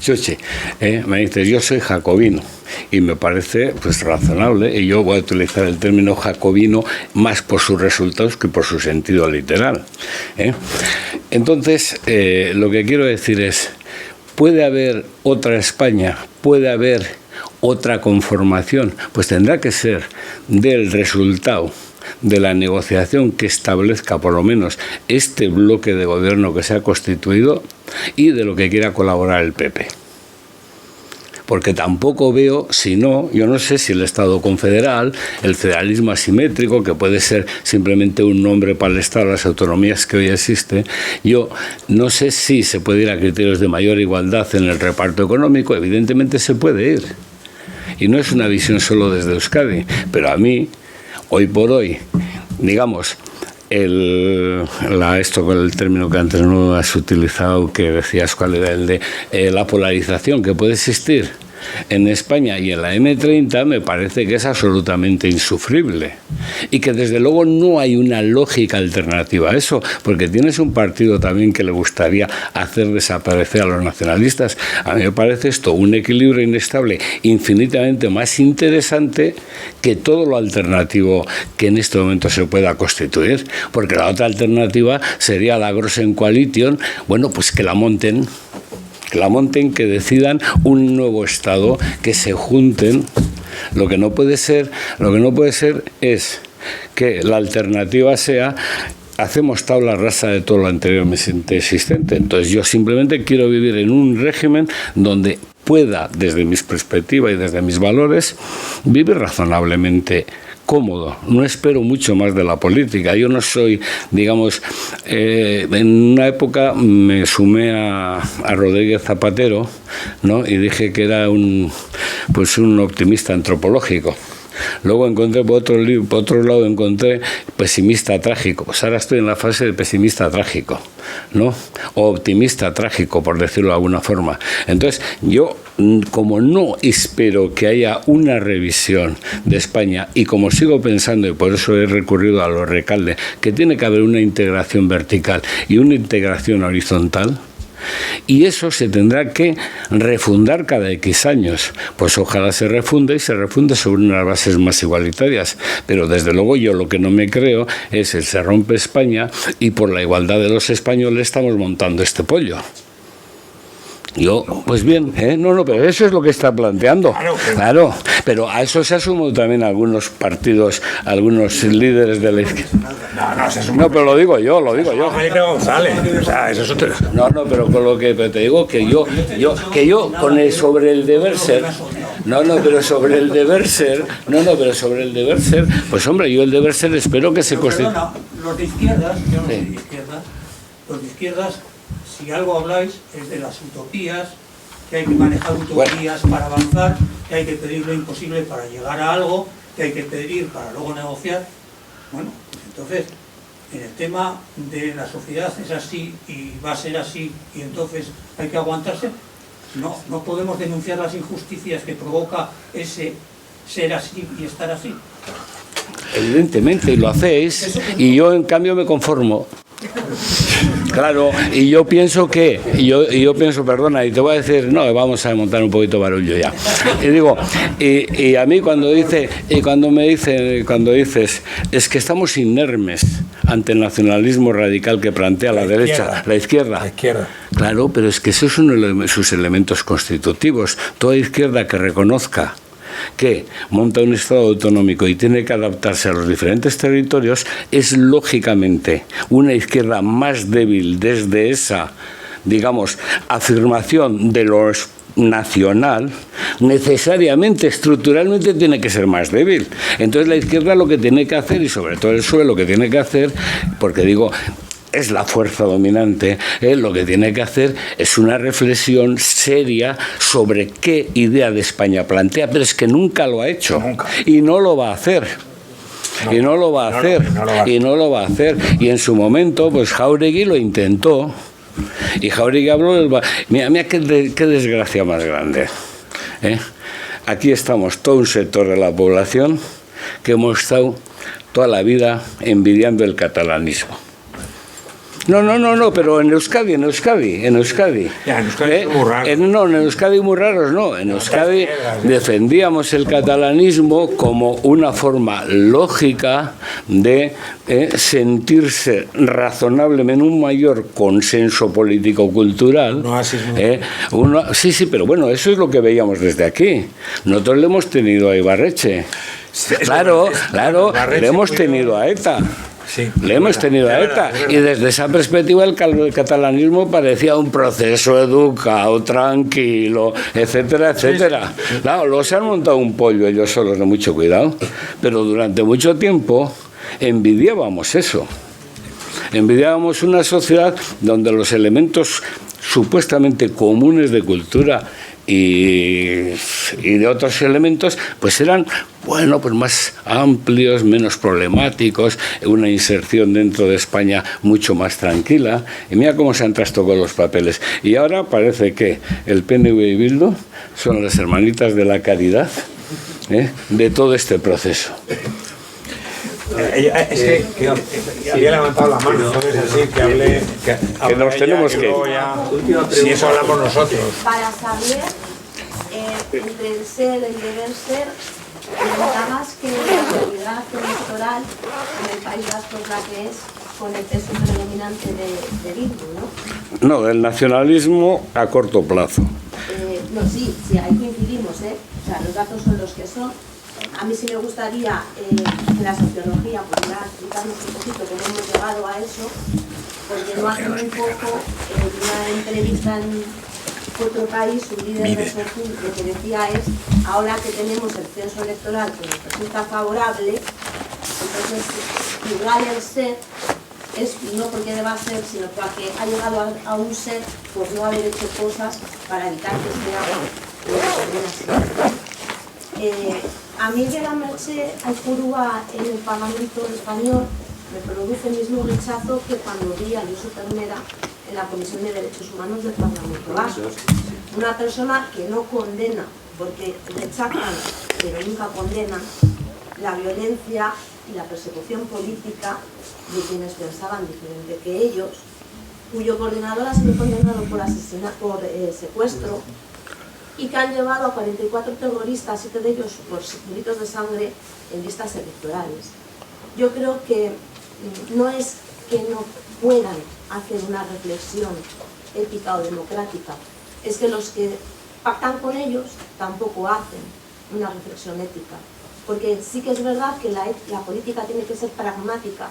Chuchi, me dice, yo soy jacobino, y me parece pues razonable, y yo voy a utilizar el término jacobino más por sus resultados que por su sentido literal. Entonces, lo que quiero decir es, ¿puede haber otra España? ¿Puede haber otra conformación? Pues tendrá que ser del resultado de la negociación que establezca por lo menos este bloque de gobierno que se ha constituido y de lo que quiera colaborar el PP. Porque tampoco veo, si no, yo no sé si el Estado confederal, el federalismo asimétrico, que puede ser simplemente un nombre para el Estado, las autonomías que hoy existe, yo no sé si se puede ir a criterios de mayor igualdad en el reparto económico, evidentemente se puede ir. Y no es una visión solo desde Euskadi, pero a mí, hoy por hoy, digamos, esto con el término que antes no has utilizado, que decías cuál era el de la polarización que puede existir en España y en la M30, me parece que es absolutamente insufrible y que desde luego no hay una lógica alternativa a eso, porque tienes un partido también que le gustaría hacer desaparecer a los nacionalistas. A mí me parece esto un equilibrio inestable infinitamente más interesante que todo lo alternativo que en este momento se pueda constituir, porque la otra alternativa sería la Grossen Coalition, bueno, pues que la monten, que decidan un nuevo Estado, que se junten. Lo que no puede ser es que la alternativa sea hacemos tabla rasa de todo lo anteriormente existente. Entonces yo simplemente quiero vivir en un régimen donde pueda, desde mis perspectivas y desde mis valores, vivir razonablemente cómodo. No espero mucho más de la política. Yo no soy, digamos, en una época me sumé a Rodríguez Zapatero, ¿no? Y dije que era un optimista antropológico. Luego encontré por otro lado encontré pesimista trágico. Pues ahora estoy en la fase de pesimista trágico, ¿no? O optimista trágico, por decirlo de alguna forma. Entonces, yo, como no espero que haya una revisión de España, y como sigo pensando, y por eso he recurrido a lo Recalde, que tiene que haber una integración vertical y una integración horizontal, y eso se tendrá que refundar cada X años. Pues ojalá se refunde y se refunde sobre unas bases más igualitarias. Pero desde luego yo lo que no me creo es el se rompe España y por la igualdad de los españoles estamos montando este pollo. Yo, pues bien, pero eso es lo que está planteando. Claro, pero a eso se asumen también algunos partidos, algunos líderes de la izquierda. No, pero lo digo yo. Felipe González, o sea, eso es otro. No, pero con lo que te digo que yo con sobre el deber ser, No, pero sobre el deber ser, pues hombre, yo el deber ser espero que se Perdona, los de izquierdas, yo no soy de izquierdas, los de izquierdas, si algo habláis es de las utopías, que hay que manejar utopías para avanzar, que hay que pedir lo imposible para llegar a algo, que hay que pedir para luego negociar. Bueno, entonces, en el tema de la sociedad es así y va a ser así y entonces hay que aguantarse. No podemos denunciar las injusticias que provoca ese ser así y estar así. Evidentemente, y lo hacéis, y yo en cambio me conformo. Claro, y yo pienso que, perdona, y te voy a decir, no, vamos a montar un poquito barullo ya. Y digo, y a mí cuando dices, es que estamos inermes ante el nacionalismo radical que plantea la derecha, la izquierda. Claro, pero es que esos son sus elementos constitutivos. Toda izquierda que reconozca que monta un Estado autonómico y tiene que adaptarse a los diferentes territorios es lógicamente una izquierda más débil desde esa, digamos, afirmación de los nacional, necesariamente, estructuralmente tiene que ser más débil. Entonces la izquierda lo que tiene que hacer, y sobre todo el PSOE lo que tiene que hacer, porque digo, es la fuerza dominante, lo que tiene que hacer es una reflexión seria sobre qué idea de España plantea, pero es que nunca lo ha hecho. Y no lo va a hacer. Y no lo va a hacer. Y en su momento, pues Jáuregui lo intentó. Y Jáuregui habló del... Mira qué desgracia más grande. Aquí estamos todo un sector de la población que hemos estado toda la vida envidiando el catalanismo. No, pero en Euskadi. Ya, en Euskadi es muy raro. En Euskadi muy raros, no. En Euskadi defendíamos el catalanismo como una forma lógica de sentirse razonablemente en un mayor consenso político-cultural. Sí, pero bueno, eso es lo que veíamos desde aquí. Nosotros le hemos tenido a Ibarretxe. Claro, le hemos tenido a ETA. Sí, le hemos tenido a ETA y desde esa perspectiva el catalanismo parecía un proceso educado, tranquilo, etcétera. Claro, los han montado un pollo ellos solos, de mucho cuidado, pero durante mucho tiempo envidiábamos eso. Envidiábamos una sociedad donde los elementos supuestamente comunes de cultura y de otros elementos pues eran pues más amplios, menos problemáticos, una inserción dentro de España mucho más tranquila, y mira cómo se han trastocado los papeles, y ahora parece que el PNV y Bildu son las hermanitas de la caridad de todo este proceso. Es que había levantado la mano, entonces así que hable, que nos tenemos que ir. Si eso hablamos nosotros. Para saber entre el ser y el deber ser, comentabas que la realidad electoral en el País Vasco es la que es, con el peso predominante de Bildu, ¿no? No, del nacionalismo a corto plazo. No, sí, ahí coincidimos, O sea, los datos son los que son. A mí sí me gustaría que la sociología pudiera explicarnos un poquito cómo hemos llegado a eso, porque no hace muy poco, en una entrevista en otro país, un líder de Sojin lo que decía es, ahora que tenemos el censo electoral que nos resulta favorable, entonces igual el ser es no porque deba ser, sino porque ha llegado a un ser por no haber hecho cosas para evitar que sea lo que también así. A mí de la Merche Aizpurua en el Parlamento español me produce el mismo rechazo que cuando vi a Josu Ternera en la Comisión de Derechos Humanos del Parlamento Vasco. Una persona que no condena, porque rechazan, pero nunca condenan, la violencia y la persecución política de quienes pensaban diferente que ellos, cuyo coordinador ha sido condenado por secuestro, y que han llevado a 44 terroristas, 7 de ellos por delitos de sangre, en listas electorales. Yo creo que no es que no puedan hacer una reflexión ética o democrática, es que los que pactan con ellos tampoco hacen una reflexión ética. Porque sí que es verdad que la política tiene que ser pragmática,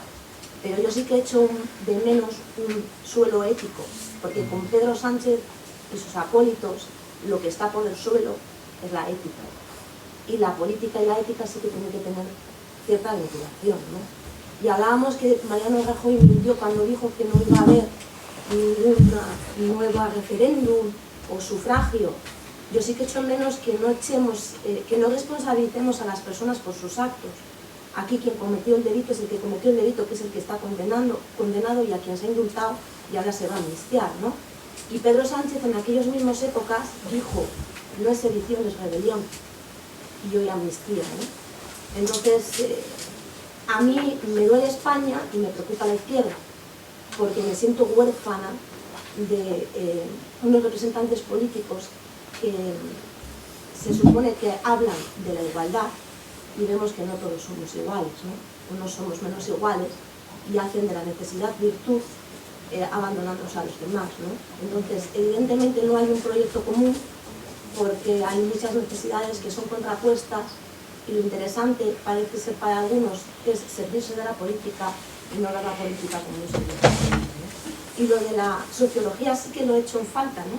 pero yo sí que he hecho de menos un suelo ético, porque con Pedro Sánchez y sus acólitos lo que está por el suelo es la ética. y la política y la ética sí que tienen que tener cierta vinculación, ¿no? Y hablábamos que Mariano Rajoy mintió cuando dijo que no iba a haber ninguna nueva referéndum o sufragio. Yo sí que echo en menos que no responsabilicemos a las personas por sus actos. Aquí quien cometió el delito es el que cometió el delito, que es el que está condenado, y a quien se ha indultado y ahora se va a amnistiar, ¿no? Y Pedro Sánchez en aquellas mismas épocas dijo, no es sedición, es rebelión, y hoy amnistía, ¿no? Entonces, a mí me duele España y me preocupa la izquierda, porque me siento huérfana de unos representantes políticos que se supone que hablan de la igualdad y vemos que no todos somos iguales, ¿no? Unos somos menos iguales y hacen de la necesidad virtud abandonándonos a los demás, ¿no? Entonces, evidentemente no hay un proyecto común porque hay muchas necesidades que son contrapuestas y lo interesante parece ser para algunos es servirse de la política y no de la política como un servicio, ¿no? Y lo de la sociología sí que lo he hecho en falta, ¿no?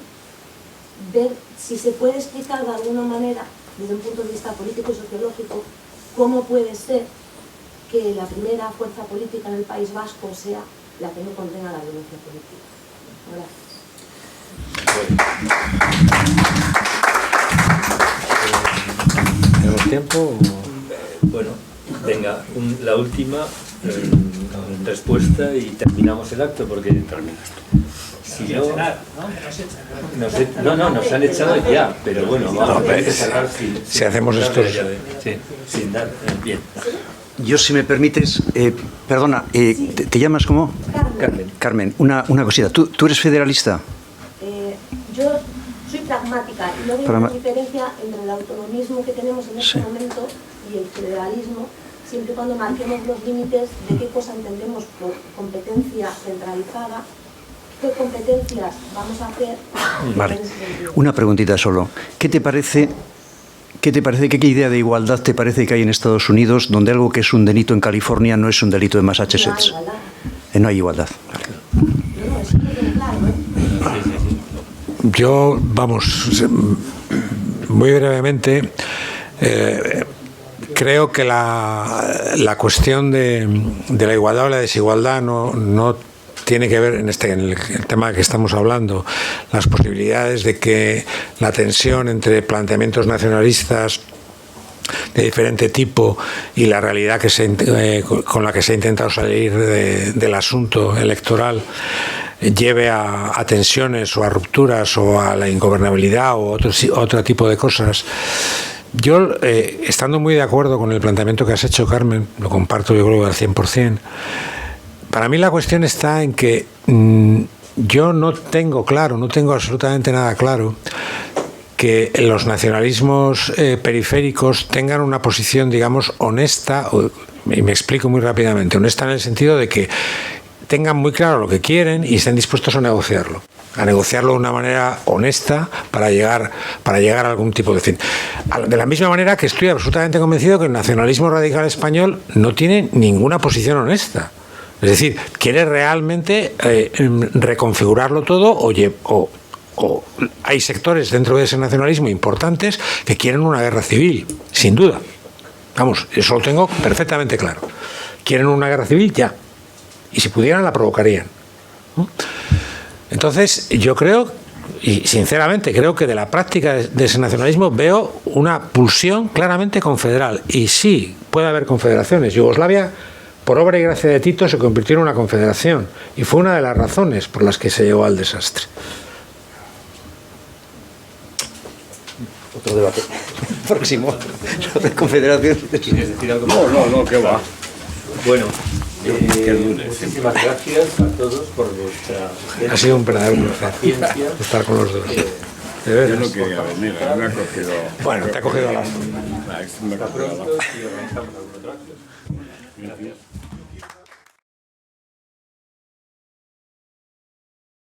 Ver si se puede explicar de alguna manera, desde un punto de vista político y sociológico, cómo puede ser que la primera fuerza política en el País Vasco sea la que no condena la violencia política. Gracias. ¿Tenemos tiempo? Bueno, venga, la última respuesta y terminamos el acto, porque si no, nos han echado ya, pero bueno, vamos a cerrar si hacemos esto sin dar bien. Yo, si me permites, perdona, ¿te llamas cómo? Carmen. Carmen, una cosita. ¿Tú eres federalista? Yo soy pragmática y no veo una diferencia entre el autonomismo que tenemos en este momento y el federalismo, siempre y cuando marquemos los límites de qué cosa entendemos por competencia centralizada, qué competencias vamos a hacer. Vale, una preguntita solo. ¿Qué te parece, qué idea de igualdad te parece que hay en Estados Unidos, donde algo que es un delito en California no es un delito en Massachusetts? No hay igualdad. Vale. No, eso lo tengo claro, ¿eh? Yo, vamos, muy brevemente, creo que la cuestión de la igualdad o la desigualdad no tiene que ver en el tema que estamos hablando, las posibilidades de que la tensión entre planteamientos nacionalistas de diferente tipo y la realidad con la que se ha intentado salir del asunto electoral lleve a tensiones o a rupturas o a la ingobernabilidad o otro tipo de cosas. Yo, estando muy de acuerdo con el planteamiento que has hecho, Carmen, lo comparto yo creo al 100%, para mí la cuestión está en que yo no tengo absolutamente nada claro que los nacionalismos periféricos tengan una posición, digamos, honesta, y me explico muy rápidamente, honesta en el sentido de que tengan muy claro lo que quieren y estén dispuestos a negociarlo de una manera honesta para llegar a algún tipo de fin. De la misma manera que estoy absolutamente convencido que el nacionalismo radical español no tiene ninguna posición honesta. Es decir, quiere realmente reconfigurarlo todo o hay sectores dentro de ese nacionalismo importantes que quieren una guerra civil, sin duda. Vamos, eso lo tengo perfectamente claro. Quieren una guerra civil ya. Y si pudieran, la provocarían. Entonces, yo creo, y sinceramente creo que de la práctica de ese nacionalismo veo una pulsión claramente confederal. Y sí, puede haber confederaciones. Yugoslavia, por obra y gracia de Tito, se convirtió en una confederación. Y fue una de las razones por las que se llegó al desastre. Otro debate. Próximo. Sobre confederación. ¿Quieres decir algo? No, ¿qué va? Bueno, muchísimas gracias a todos por vuestra... Ha sido un verdadero placer paciencia. estar con los dos. De Yo veras. no quería venir, me ha cogido... Bueno, te ha cogido a la... Me ha Hasta cogido a la... pronto y organizamos algún otro acto. Gracias.